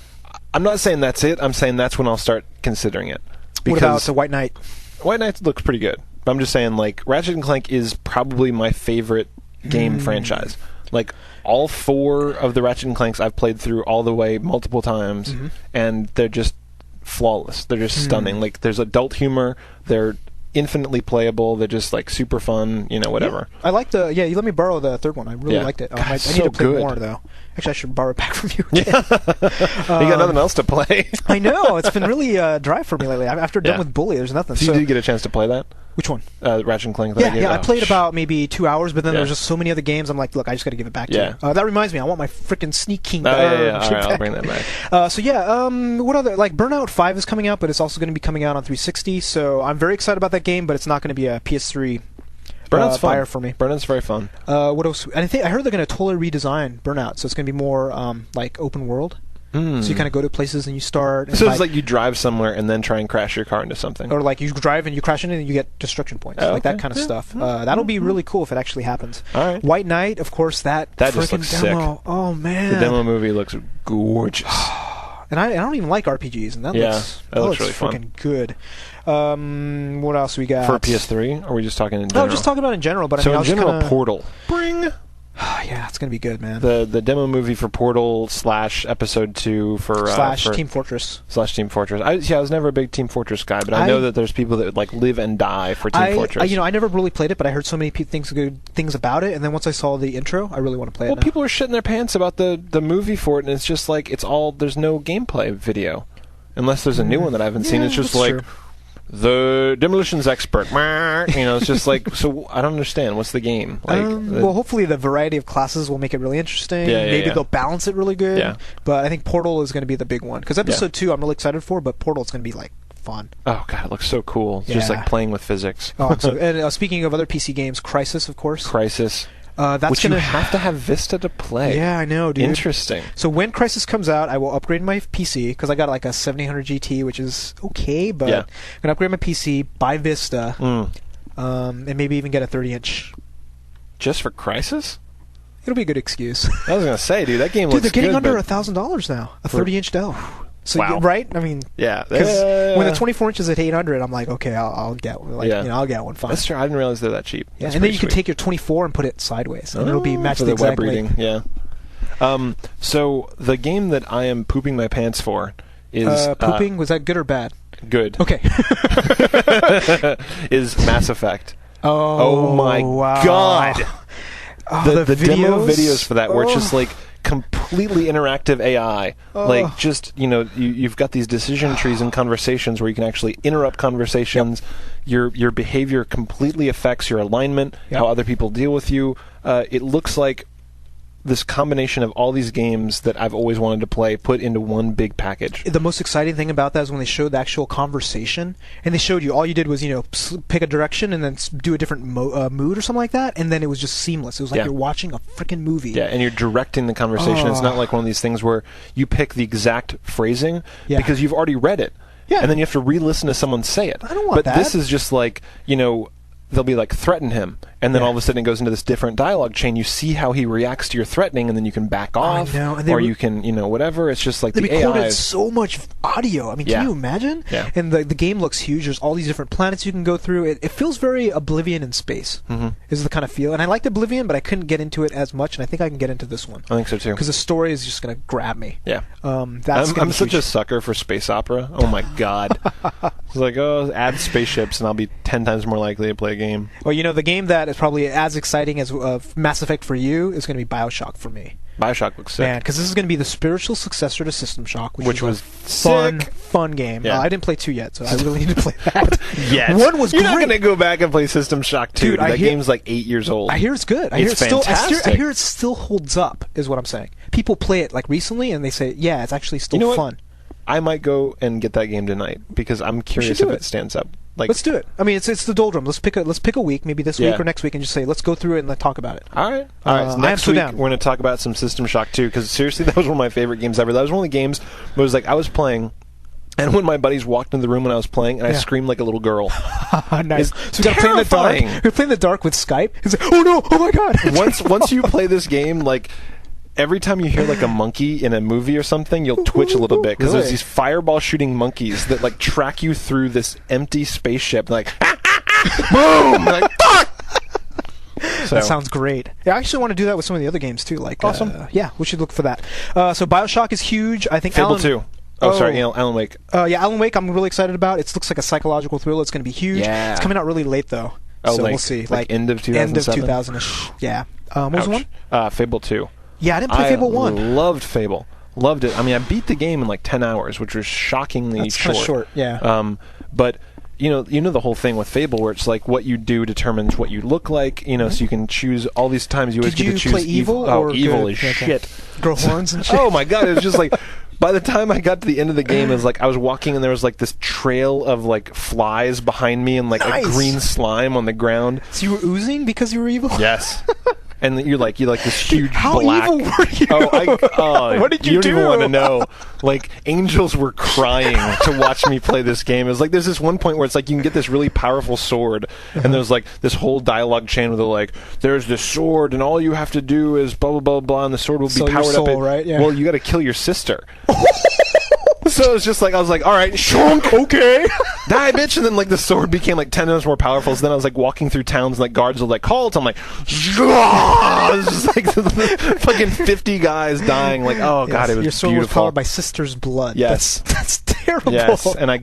I'm not saying that's it. I'm saying that's when I'll start considering it. What about the White Knight? White Knight looks pretty good. But I'm just saying, like, Ratchet and Clank is probably my favorite game franchise. Like, all 4 of the Ratchet and Clanks I've played through all the way multiple times, and they're just flawless. They're just stunning. Like, there's adult humor. They're infinitely playable. They're just, like, super fun, whatever. Yeah. I like you let me borrow the third one. I really liked it. I need to play more, though. Actually, I should borrow it back from you again. You got nothing else to play. I know. It's been really dry for me lately. After done with Bully, there's nothing. So you did get a chance to play that? Which one? Ratchet and Clank. I played about maybe 2 hours, but then there's just so many other games. I'm like, look, I just got to give it back to you. That reminds me, I want my freaking Sneak King. All right, I'll bring that back. What other, like, Burnout 5 is coming out, but it's also going to be coming out on 360, so I'm very excited about that game, but it's not going to be a PS3 Burnout's fun. buyer for me. Burnout's very fun. What else? And I heard they're going to totally redesign Burnout, so it's going to be more like open world. So you kind of go to places and you start. And so it's like you drive somewhere and then try and crash your car into something. Or like you drive and you crash into it and you get destruction points. Like that kind of stuff. That'll be really cool if it actually happens. All right. White Knight, of course, that just looks demo. sick. Oh, man. The demo movie looks gorgeous. And I don't even like RPGs, and that looks really freaking fun. Good. What else we got? For PS3? Or are we just talking in general? No, just talking about in general. But so I mean, in general, Portal. Bring. Yeah, it's gonna be good, man. The demo movie for Portal / Episode 2 for Team Fortress / Team Fortress. I was never a big Team Fortress guy, but I know that there's people that like live and die for Team Fortress. I never really played it, but I heard so many good things about it, and then once I saw the intro, I really want to play it. Well, people are shitting their pants about the movie for it, and it's just like there's no gameplay video, unless there's a new one that I haven't seen. It's just like. True. The demolitions expert, it's just like, so I don't understand. What's the game? Like, well, hopefully the variety of classes will make it really interesting. Maybe they'll balance it really good. Yeah. But I think Portal is going to be the big one. Because Episode 2 I'm really excited for, but Portal's going to be, like, fun. Oh, God, it looks so cool. It's just like playing with physics. And speaking of other PC games, Crysis, of course. Crysis. That's you have to have Vista to play. Yeah, I know, dude. Interesting. So when Crysis comes out, I will upgrade my PC, because I got like a 7800 GT, which is okay, but I'm going to upgrade my PC, buy Vista, and maybe even get a 30-inch. Just for Crysis? It'll be a good excuse. I was going to say, dude, that game looks good. Dude, they're getting under $1,000 now, a 30-inch Dell. So right? I mean, because when the 24 inches at $800, I'm like, okay, I'll get one. I'll get one. Fine. That's true. I didn't realize they're that cheap. Yeah, and then you can take your 24 and put it sideways, and it'll be matched for the exact web reading. length. Yeah. So the game that I am pooping my pants for is pooping. Was that good or bad? Good. Okay. Is Mass Effect. Oh my God! The demo videos for that where it's just like. Completely interactive AI. Like, just, you've got these decision trees and conversations where you can actually interrupt conversations. Your behavior completely affects your alignment, how other people deal with you. It looks like this combination of all these games that I've always wanted to play put into one big package. The most exciting thing about that is when they showed the actual conversation, and they showed you all you did was pick a direction and then do a different mood or something like that, and then it was just seamless. It was like you're watching a freaking movie. Yeah, and you're directing the conversation. It's not like one of these things where you pick the exact phrasing because you've already read it, and then you have to re-listen to someone say it. I don't want that. But this is just like, they'll be like, threaten him, and then all of a sudden it goes into this different dialogue chain. You see how he reacts to your threatening, and then you can back off, or you can, whatever. It's just like they the AI. recorded so much audio. I mean, can you imagine? Yeah. And the game looks huge. There's all these different planets you can go through. It feels very Oblivion in space, is the kind of feel. And I liked Oblivion, but I couldn't get into it as much, and I think I can get into this one. I think so, too. Because the story is just going to grab me. Yeah. I'm such a sucker for space opera. Oh, my God. It's like, add spaceships, and I'll be 10 times more likely to play a game. Well, the game that is probably as exciting as Mass Effect for you is going to be BioShock for me. Bioshock looks sick. Man, because this is going to be the spiritual successor to System Shock, which was fun game. Yeah. I didn't play 2 yet, so I really need to play that. Yes. 1 was You're great. not going to go back and play System Shock 2. Dude, That game's like 8 years old. I hear it's good. I hear it still holds up, is what I'm saying. People play it like recently, and they say, yeah, it's actually still fun. I might go and get that game tonight because I'm curious if it stands up. Like, let's do it. I mean, it's the doldrum. Let's pick a week, maybe this week or next week, and just say let's go through it and let's talk about it. All right. So next week we're going to talk about some System Shock 2 because seriously, that was one of my favorite games ever. That was one of the games where it was like I was playing, and when my buddies walked into the room when I was playing, and I screamed like a little girl. Nice. So we got to play in the dark. We're playing in the dark with Skype. It's like, oh no! Oh my god! once you play this game, like. Every time you hear like a monkey in a movie or something, you'll twitch a little bit because there's these fireball shooting monkeys that like track you through this empty spaceship. Like, boom! Like, fuck! That sounds great. Yeah, I actually want to do that with some of the other games too. Like, awesome. Yeah, we should look for that. So Bioshock is huge. I think Fable 2. Oh, sorry, Alan Wake. Yeah, Alan Wake. I'm really excited about. It looks like a psychological thriller. It's going to be huge. Yeah. It's coming out really late though. Oh, so we'll see. Like end of 2007? End of 2000-ish. Yeah. What was the one? Fable 2. Yeah, I didn't play Fable 1. I loved Fable. Loved it. I mean, I beat the game in like 10 hours, which was shockingly short. That's short, yeah. But you know the whole thing with Fable, where it's like what you do determines what you look like. You know, so you can choose all these times. You always get to choose play evil. Oh, evil is shit. Grow horns and shit. Oh my god! It was just like. By the time I got to the end of the game, it was like I was walking and there was like this trail of like flies behind me and like a green slime on the ground. So you were oozing because you were evil? Yes. And you're like this huge How black. How evil were you? What did you do? You don't even want to know. Like angels were crying to watch me play this game. It was like there's this one point where it's like you can get this really powerful sword, and there's like this whole dialogue chain where they're like, "There's this sword, and all you have to do is blah blah blah blah, and the sword will be powered up." Right? Yeah. Well, you got to kill your sister. So it's just like I was like, all right, shunk, okay, die, bitch, and then like the sword became like 10 times more powerful. So then I was like walking through towns and like guards were like called. So I'm like, it's just like fucking 50 guys dying. Like, oh god, it was your sword beautiful. was powered by sister's blood. Yes, that's terrible. Yes, and I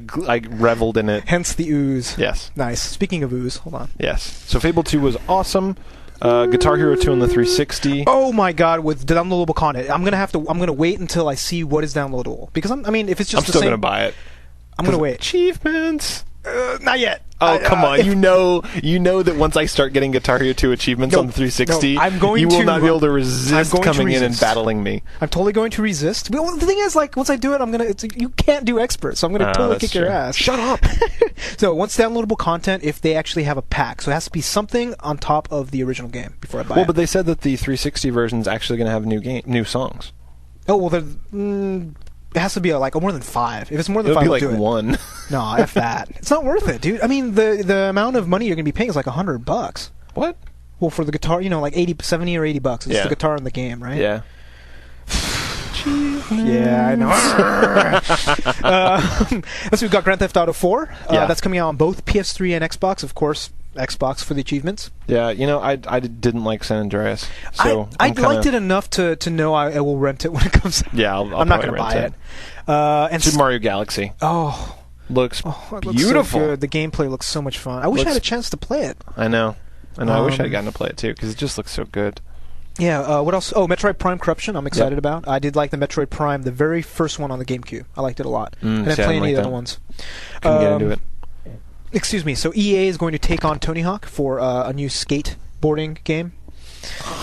reveled in it. Hence the ooze. Yes, nice. Speaking of ooze, hold on. Yes, so Fable 2 was awesome. Guitar Hero 2 on the 360. Oh my god, with downloadable content. I'm gonna wait until I see what is downloadable. Because if it's just I'm still gonna buy it. I'm gonna wait. Achievements. Not yet. Oh come on! You know that once I start getting Guitar Hero 2 achievements on the 360, you will not be able to resist coming in and battling me. I'm totally going to resist. Well, the thing is, like, once I do it, you can't do expert, so I'm gonna totally kick your ass. Shut up. So once downloadable content, if they actually have a pack, so it has to be something on top of the original game before I buy it. Well, but they said that the 360 version is actually going to have new songs. Oh well, it has to be like more than 5. If it's more than 5, it'll I'll be do it. 1. No, F that. It's not worth it, dude. I mean, the amount of money you're going to be paying is like $100. What? Well, for the guitar, like 70 or $80. It's the guitar in the game, right? Yeah. Yeah, I know. So we've got Grand Theft Auto 4. That's coming out on both PS3 and Xbox, of course. Xbox for the achievements. Yeah, I didn't like San Andreas, so I liked it enough to know I will rent it when it comes out. Yeah, I'm not going to buy it. And Super Mario Galaxy. Looks beautiful. Looks so good. The gameplay looks so much fun. I wish I had a chance to play it. I know. I wish I had gotten to play it too because it just looks so good. Yeah, what else? Oh, Metroid Prime Corruption, I'm excited about. I did like the Metroid Prime, the very first one on the GameCube. I liked it a lot. I didn't play any of the other ones. Couldn't get into it. Excuse me, so EA is going to take on Tony Hawk for a new skateboarding game,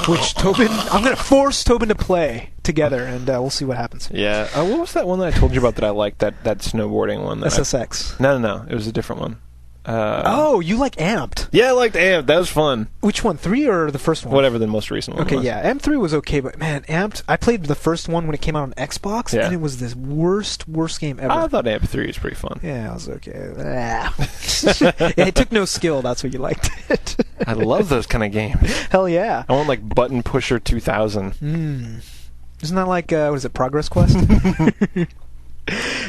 which I'm going to force Tobin to play together, and we'll see what happens. Yeah. What was that one that I told you about that I liked, that snowboarding one? SSX. No. It was a different one. You like Amped? Yeah, I liked Amped. That was fun. Which one, 3 or the first one? Whatever the most recent one was. Okay, yeah, Amped 3 was okay, but man, Amped, I played the first one when it came out on Xbox, and it was the worst game ever. I thought Amped 3 was pretty fun. Yeah, it was okay. It took no skill, that's what you liked it. I love those kind of games. Hell yeah. I want like Button Pusher 2000. Isn't that like, what is it, Progress Quest?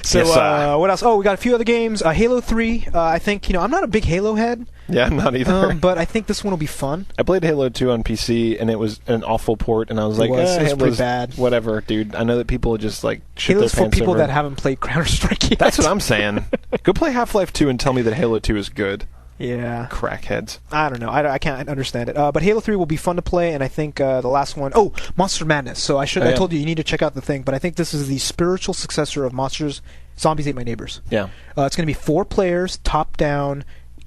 So, yes, what else? Oh, we got a few other games. Halo 3, I think, I'm not a big Halo head. Yeah, I'm not either. But I think this one will be fun. I played Halo 2 on PC, and it was an awful port, and I was like, it was pretty bad. Whatever, dude. I know that people just, like, shit Halo's their pants for people over. that haven't played Counter-Strike yet. That's what I'm saying. Go play Half-Life 2 and tell me that Halo 2 is good. Yeah. Crackheads. I don't know. I can't understand it. But Halo 3 will be fun to play, and I think the last one... Oh, Monster Madness. So I told you need to check out the thing, but I think this is the spiritual successor of Zombies Ate My Neighbors. Yeah. It's going to be 4 players, top-down,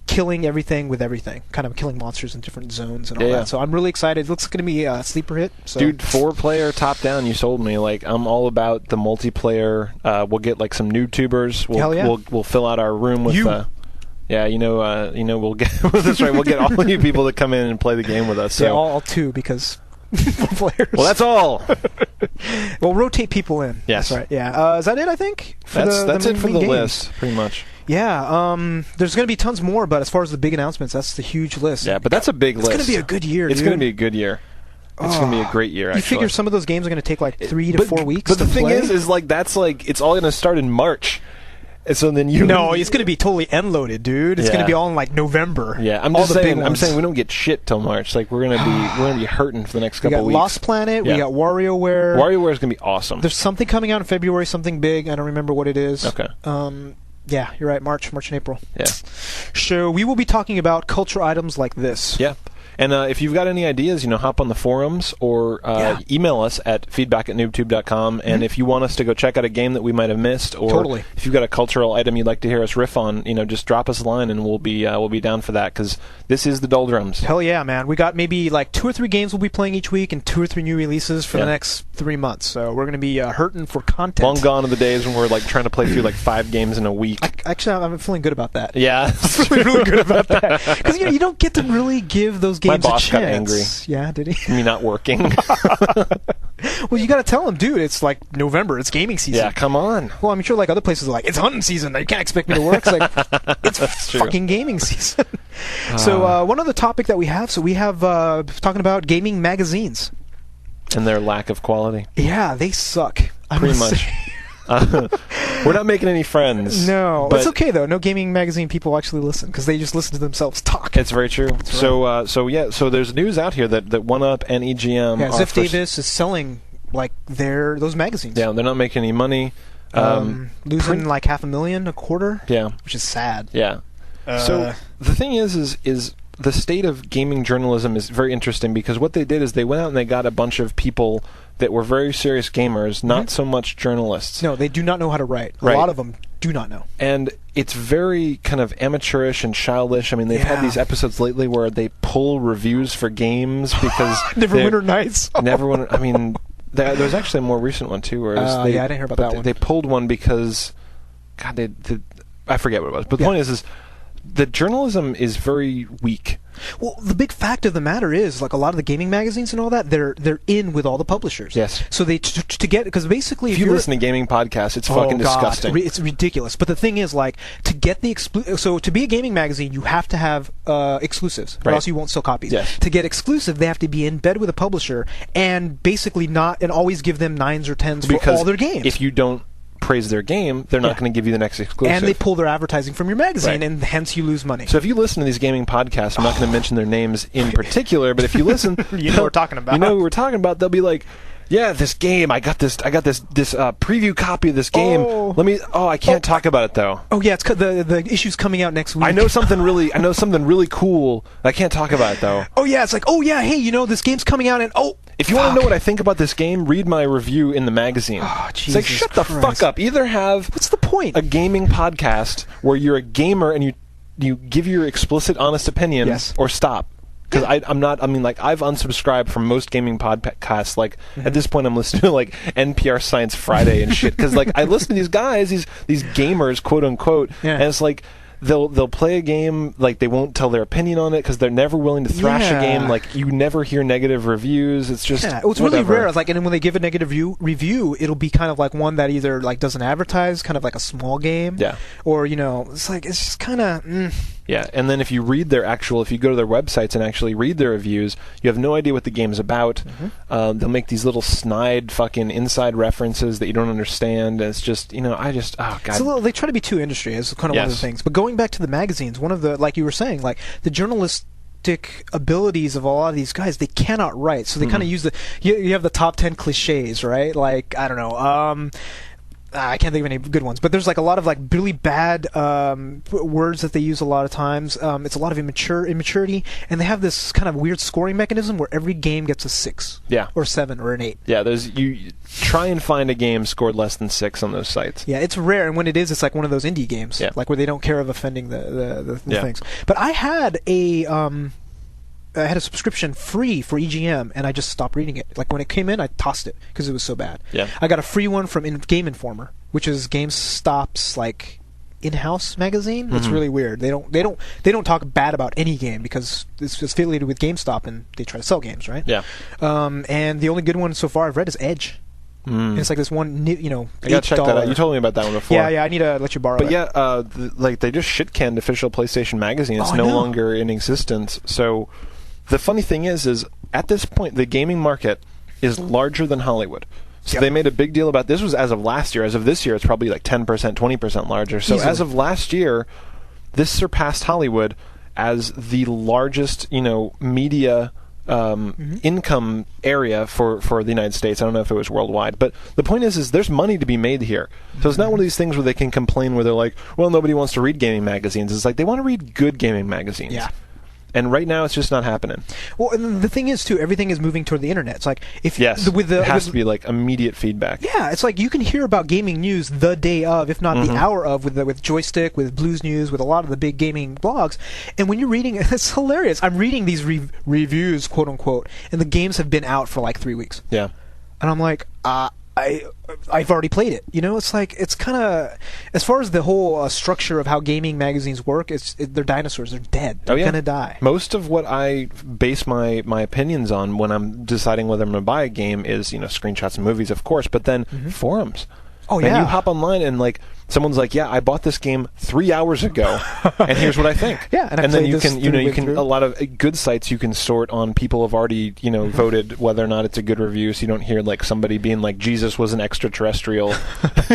killing everything with everything. Kind of killing monsters in different zones and all that. So I'm really excited. It looks going to be a sleeper hit. So. Dude, 4-player top-down, you sold me. Like, I'm all about the multiplayer. We'll get, like, some NooBToobers. Hell yeah. We'll fill out our room with... Yeah, we'll get that's right. We'll get all you people to come in and play the game with us. So. Yeah, all 2 because 4 players. Well, that's all. We'll rotate people in. Yes, that's right. Yeah, is that it? I think that's it for the games. list, pretty much. Yeah, there's going to be tons more, but as far as the big announcements, that's the huge list. Yeah, but that's a big list. It's going to be a good year. It's going to be a good year. It's going to be a great year. You figure some of those games are going to take like 3 to 4 weeks. But the thing play? is like that's like it's all going to start in March. And so then it's going to be totally end-loaded, dude. It's going to be all in like November. Yeah, I'm saying we don't get shit till March. Like we're gonna be hurting for the next couple weeks. We got Lost Planet. We got WarioWare. WarioWare is gonna be awesome. There's something coming out in February. Something big. I don't remember what it is. Okay. Yeah, you're right. March and April. Yeah. So we will be talking about culture items like this. Yeah. And if you've got any ideas, hop on the forums or email us at feedback@NooBTooB.com. And if you want us to go check out a game that we might have missed, or if you've got a cultural item you'd like to hear us riff on, just drop us a line and we'll be down for that because this is the doldrums. Hell yeah, man! We got maybe like 2 or 3 games we'll be playing each week and 2 or 3 new releases for the next 3 months. So we're going to be hurting for content. Long gone are the days when we're like trying to play through like 5 games in a week. I'm feeling good about that. Yeah, I'm really good about that because you don't get to really give those games. My boss a chance. got angry. Yeah, did he? Me not working. Well, you got to tell him, dude. It's like November. It's gaming season. Yeah, come on. Well, I'm sure like other places are like, it's hunting season. You can't expect me to work. It's like it's fucking gaming season. So one other topic that we have. So we have talking about gaming magazines and their lack of quality. Yeah, they suck. Pretty much. We're not making any friends. No, it's okay though. No gaming magazine people actually listen because they just listen to themselves talk. It's very true. Right. So there's news out here that 1UP and EGM. Yeah, Ziff Davis is selling like those magazines. Yeah, they're not making any money. Losing like $500,000 a quarter. Yeah, which is sad. Yeah. So the thing is the state of gaming journalism is very interesting because what they did is they went out and they got a bunch of people that were very serious gamers, not so much journalists. No, they do not know how to write. A lot of them do not know. And it's very kind of amateurish and childish. I mean, they've had these episodes lately where they pull reviews for games because... Neverwinter Nights. Neverwinter... I mean, there was actually a more recent one, too. Where I didn't hear about that one. They pulled one because... God, I forget what it was. But the point is the journalism is very weak. Well, the big fact of the matter is, like a lot of the gaming magazines and all that, they're in with all the publishers. Yes. So they to get because basically if you listen to gaming podcasts, it's fucking disgusting. It's ridiculous. But the thing is, like to get the so to be a gaming magazine, you have to have exclusives, or else you won't sell copies. Yes. To get exclusive, they have to be in bed with a publisher and basically always give them 9s or 10s for all their games. If you don't praise their game, they're not going to give you the next exclusive. And they pull their advertising from your magazine, and hence you lose money. So if you listen to these gaming podcasts, I'm not going to mention their names in particular, but if you listen, you know what we're talking about. You know what we're talking about. They'll be like, yeah, this game, I got this preview copy of this game. I can't talk about it though. Oh yeah, it's the issue's coming out next week. I know something really cool. I can't talk about it though. Oh yeah, it's like, hey, this game's coming out and if you want to know what I think about this game, read my review in the magazine. Oh, Jesus it's like, shut the fuck up. Either have what's the point? A gaming podcast where you're a gamer and you give your explicit, honest opinion, or stop. Because I've unsubscribed from most gaming podcasts. Like at this point, I'm listening to like NPR Science Friday and shit. Because like I listen to these guys, these gamers, quote unquote, and it's like they'll play a game, like they won't tell their opinion on it because they're never willing to thrash a game. Like you never hear negative reviews. It's just it's really rare. It's like, and when they give a negative review, it'll be kind of like one that either like doesn't advertise, kind of like a small game, or it's like it's just kind of. Yeah, and then if you go to their websites and actually read their reviews, you have no idea what the game's about. They'll make these little snide fucking inside references that you don't understand, and it's just, oh, God. They try to be too industry, is kind of one of the things. But going back to the magazines, one of the, like you were saying, like the journalistic abilities of a lot of these guys, they cannot write, so they kind of use you have the top 10 cliches, right? Like, I don't know, I can't think of any good ones, but there's like a lot of like really bad words that they use a lot of times. It's a lot of immaturity, and they have this kind of weird scoring mechanism where every game gets a 6, or 7, or an 8. Yeah, you try and find a game scored less than 6 on those sites. Yeah, it's rare, and when it is, it's like one of those indie games, like where they don't care of offending the things. But I had a subscription free for EGM, and I just stopped reading it. Like when it came in, I tossed it because it was so bad. Yeah. I got a free one from Game Informer, which is GameStop's like in-house magazine. Mm-hmm. It's really weird. They don't talk bad about any game because it's affiliated with GameStop and they try to sell games, right? Yeah. And the only good one so far I've read is Edge. And it's like this one, I gotta check that out. You told me about that one before. Yeah, I need to let you borrow it. But like they just shit-canned official PlayStation magazine. It's no longer in existence. So the funny thing is at this point the gaming market is larger than Hollywood. So they made a big deal about this. Was as of last year. As of this year, it's probably like 10%, 20% larger. So as of last year, this surpassed Hollywood as the largest, media income area for the United States. I don't know if it was worldwide, but the point is there's money to be made here. So it's not one of these things where they can complain where they're like, well, nobody wants to read gaming magazines. It's like they want to read good gaming magazines. Yeah. And right now, it's just not happening. Well, and the thing is, too, everything is moving toward the internet. It's like it has to be like immediate feedback. Yeah, it's like you can hear about gaming news the day of, if not the hour of, with Joystick, with Blues News, with a lot of the big gaming blogs. And when you're reading, it's hilarious. I'm reading these reviews, quote unquote, and the games have been out for like 3 weeks. Yeah, and I'm like, I've already played it. It's like it's kind of, as far as the whole structure of how gaming magazines work, they're dinosaurs. They're dead. They're gonna die. Most of what I base my opinions on when I'm deciding whether I'm gonna buy a game is screenshots and movies, of course, but then forums. Oh, and you hop online and like someone's like, yeah, I bought this game 3 hours ago, and here's what I think. Yeah, and then you can a lot of good sites you can sort on people have already voted whether or not it's a good review, so you don't hear like somebody being like Jesus was an extraterrestrial.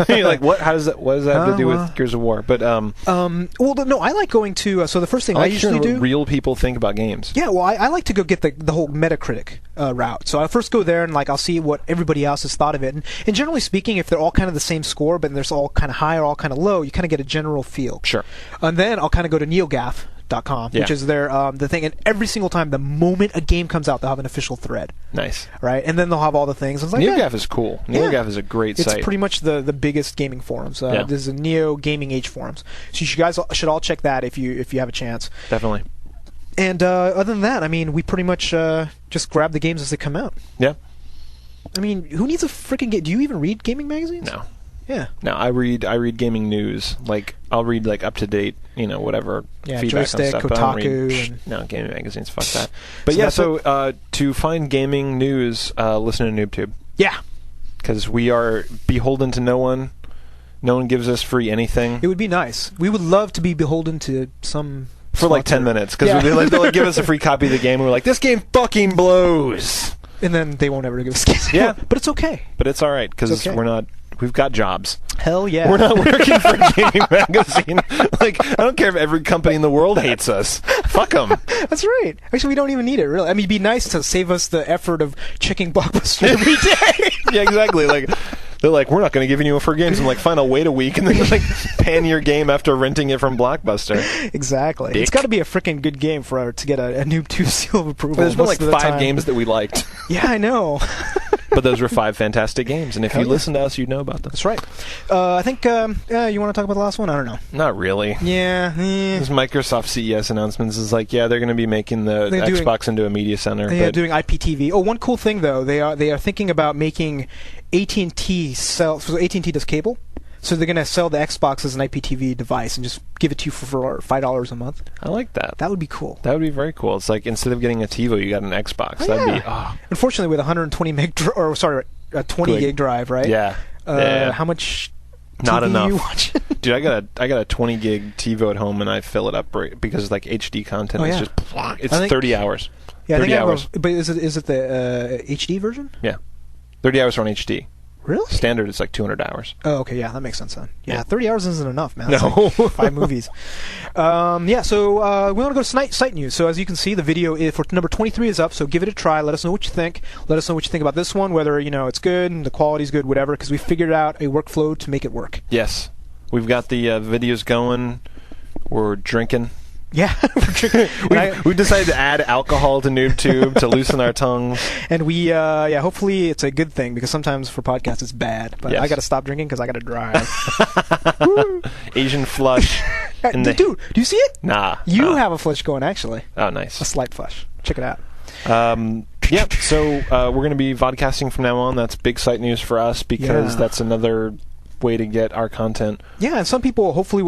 You're like, what? What does that have to do with Gears of War? But I like going to so the first thing I usually do, what real people think about games. Yeah, well, I like to go get the whole Metacritic route. So I first go there and like I'll see what everybody else has thought of it, and generally speaking, if they're all kind of the same score, but there's all kind of high or all kind of low, you kind of get a general feel. Sure. And then I'll kind of go to NeoGAF.com, which is their the thing, and every single time, the moment a game comes out, they'll have an official thread. Nice. Right? And then they'll have all the things. I was like, NeoGAF is cool. NeoGAF is a great site. It's pretty much the biggest gaming forums. There's a Neo Gaming Age forums. So you guys should all check that if you have a chance. Definitely. And other than that, I mean, we pretty much just grab the games as they come out. Yeah. I mean, who needs a freaking game? Do you even read gaming magazines? No. Yeah. No, I read gaming news. Like I'll read like up to date, whatever feedback Joystick, on stuff. Kotaku, but I don't read, no gaming magazines. Fuck that. But so to find gaming news, listen to NooBTooB. Yeah. Because we are beholden to no one. No one gives us free anything. It would be nice. We would love to be beholden to some. For like 10 minutes, because they'll give us a free copy of the game, and we're like, this game fucking blows! And then they won't ever give us games. Yeah. But it's okay. But it's alright, because we've got jobs. Hell yeah. We're not working for a gaming magazine. Like, I don't care if every company in the world hates us. Fuck them. That's right. Actually, we don't even need it, really. I mean, it'd be nice to save us the effort of checking Blockbuster every day. Yeah, exactly. Like, they're like, we're not going to give you free games. I'm like, fine, I'll wait a week and then like pan your game after renting it from Blockbuster. Exactly. Dick. It's got to be a freaking good game to get a NooBTooB seal of approval. There's been like 5 games that we liked. Yeah, I know. But those were 5 fantastic games, and if you listen to us, you'd know about them. That's right. I think you want to talk about the last one? I don't know. Not really. Yeah. This Microsoft CES announcements is like, they're going to be making the Xbox into a media center. They're doing IPTV. Oh, one cool thing though, they are thinking about making AT&T sell. So AT&T does cable. So they're going to sell the Xbox as an IPTV device and just give it to you for $5 a month. I like that. That would be cool. That would be very cool. It's like instead of getting a TiVo, you got an Xbox. That'd be. Oh. Unfortunately, with 120 a 20 gig drive, right? Yeah. How much? Not TV enough. You watch? Dude, I got a 20 gig TiVo at home, and I fill it up because it's like HD content. It's just it's 30 hours. Yeah, 30 hours. But is it the HD version? Yeah, 30 hours on HD. Really? Standard is like 200 hours. Oh, okay, yeah, that makes sense then. Yeah, 30 hours isn't enough, man. No. That's like 5 movies. So we want to go to site news. So as you can see, the video for number 23 is up, so give it a try. Let us know what you think. Let us know what you think about this one, whether, it's good, and the quality's good, whatever, because we figured out a workflow to make it work. Yes. We've got the videos going. We're drinking. Yeah, we decided to add alcohol to NooBTooB to loosen our tongues. And we, hopefully it's a good thing, because sometimes for podcasts it's bad. But yes. I got to stop drinking because I got to drive. Asian flush. Dude, do you see it? Nah. You have a flush going, actually. Oh, nice. A slight flush. Check it out. Yep. So we're going to be vodcasting from now on. That's big site news for us, because that's another way to get our content. Yeah, and some people, hopefully,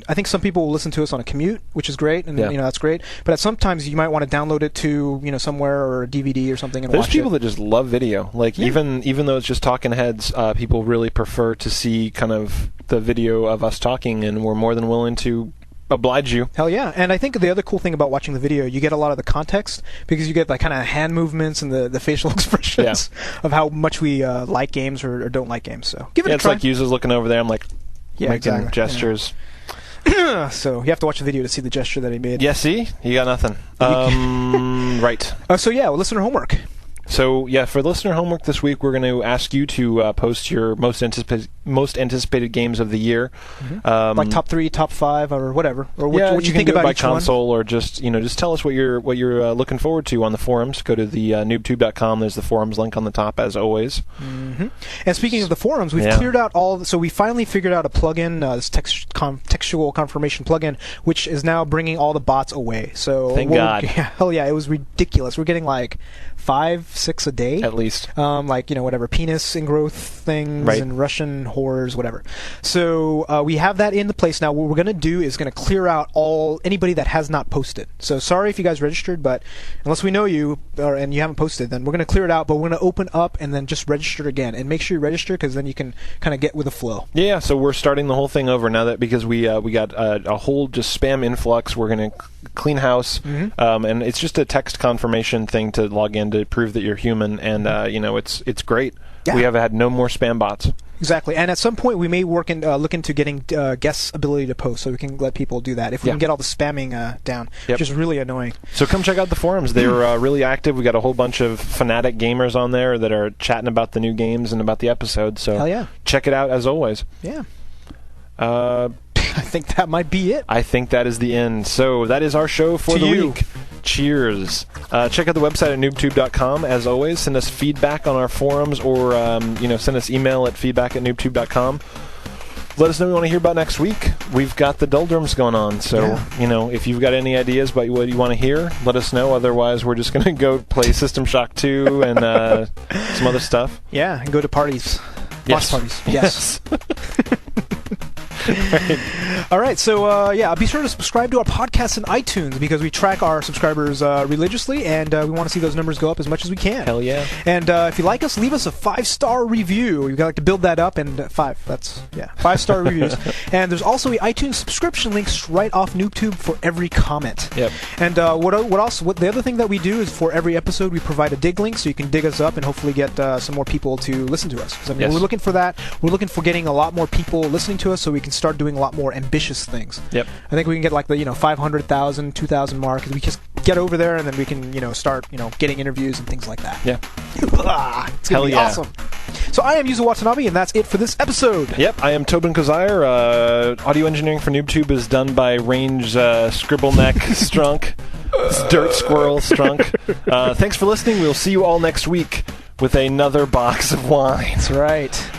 I think some people will listen to us on a commute, which is great, and that's great. But sometimes you might want to download it to somewhere, or a DVD or something, and There's watch people it. that just love video. Like even though it's just talking heads, people really prefer to see kind of the video of us talking, and we're more than willing to oblige you. Hell yeah. And I think the other cool thing about watching the video, you get a lot of the context, because you get like kind of hand movements and the facial expressions of how much we like games or don't like games. So give it a try. It's like Yuzo's looking over there. I'm like making gestures. Yeah. So you have to watch the video to see the gesture that he made. Yeah, see? You got nothing. Right. Listener homework. So, for listener homework this week, we're going to ask you to post your most anticipated games of the year. Mm-hmm. Like top 3, top 5, or whatever. Or what you think about by each console, one. Or just tell us what you're looking forward to on the forums. Go to the NooBTooB.com. There's the forums link on the top, as always. Mm-hmm. And speaking of the forums, we've cleared out so we finally figured out a plugin, this textual confirmation plugin, which is now bringing all the bots away. So thank God. Hell yeah, it was ridiculous. We're getting like 5, 6 a day at least, whatever penis ingrowth things and Russian whores, whatever. So we have that in the place now. What we're going to do is going to clear out anybody that has not posted. So sorry if you guys registered, but unless we know you and you haven't posted, then we're going to clear it out. But we're going to open up and then just register again, and make sure you register, because then you can kind of get with the flow. Yeah. So we're starting the whole thing over now, because we got a whole just spam influx. We're going to clean house, and it's just a text confirmation thing to log in to prove that you're human, and it's great. Yeah. We have had no more spam bots. Exactly, and at some point we may look into getting guests' ability to post, so we can let people do that if we can get all the spamming down, which is really annoying. So come check out the forums; they're really active. We got a whole bunch of fanatic gamers on there that are chatting about the new games and about the episodes. So hell yeah, check it out as always. Yeah. I think that might be it. I think that is the end. So that is our show for the week. Cheers. Check out the website at NooBTooB.com. As always, send us feedback on our forums, or send us email at feedback@NooBTooB.com. Let us know what you want to hear about next week. We've got the doldrums going on, so if you've got any ideas about what you want to hear, let us know. Otherwise, we're just going to go play System Shock 2 and some other stuff. Yeah, and go to parties. Watch parties. Yes. All right, so be sure to subscribe to our podcast in iTunes, because we track our subscribers religiously, and we want to see those numbers go up as much as we can. Hell yeah. And if you like us, leave us a 5-star review. We'd like to build that up, and 5-star reviews. And there's also an iTunes subscription links right off NooBTooB for every comment. Yep. And what the other thing that we do is, for every episode we provide a dig link, so you can dig us up and hopefully get some more people to listen to us. We're looking for that. We're looking for getting a lot more people listening to us, so we can start doing a lot more ambitious things. Yep. I think we can get like the 500,000, 2,000 mark, because we just get over there, and then we can start getting interviews and things like that. Yeah. It's gonna be awesome. So I am Yuzo Watanabe, and that's it for this episode. Yep. I am Tobin Kozire. Audio engineering for NooBTooB is done by Range Scribbleneck Strunk. Dirt Squirrel Strunk. Thanks for listening. We'll see you all next week with another box of wine. That's right.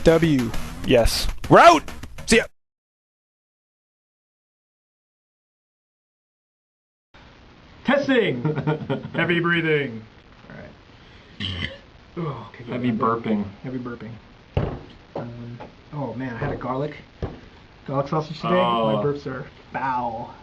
W. Yes. We're out! See ya! Testing! Heavy breathing. All right. Okay, Heavy burping. Heavy burping. Oh man, I had a garlic sausage today. My burps are foul.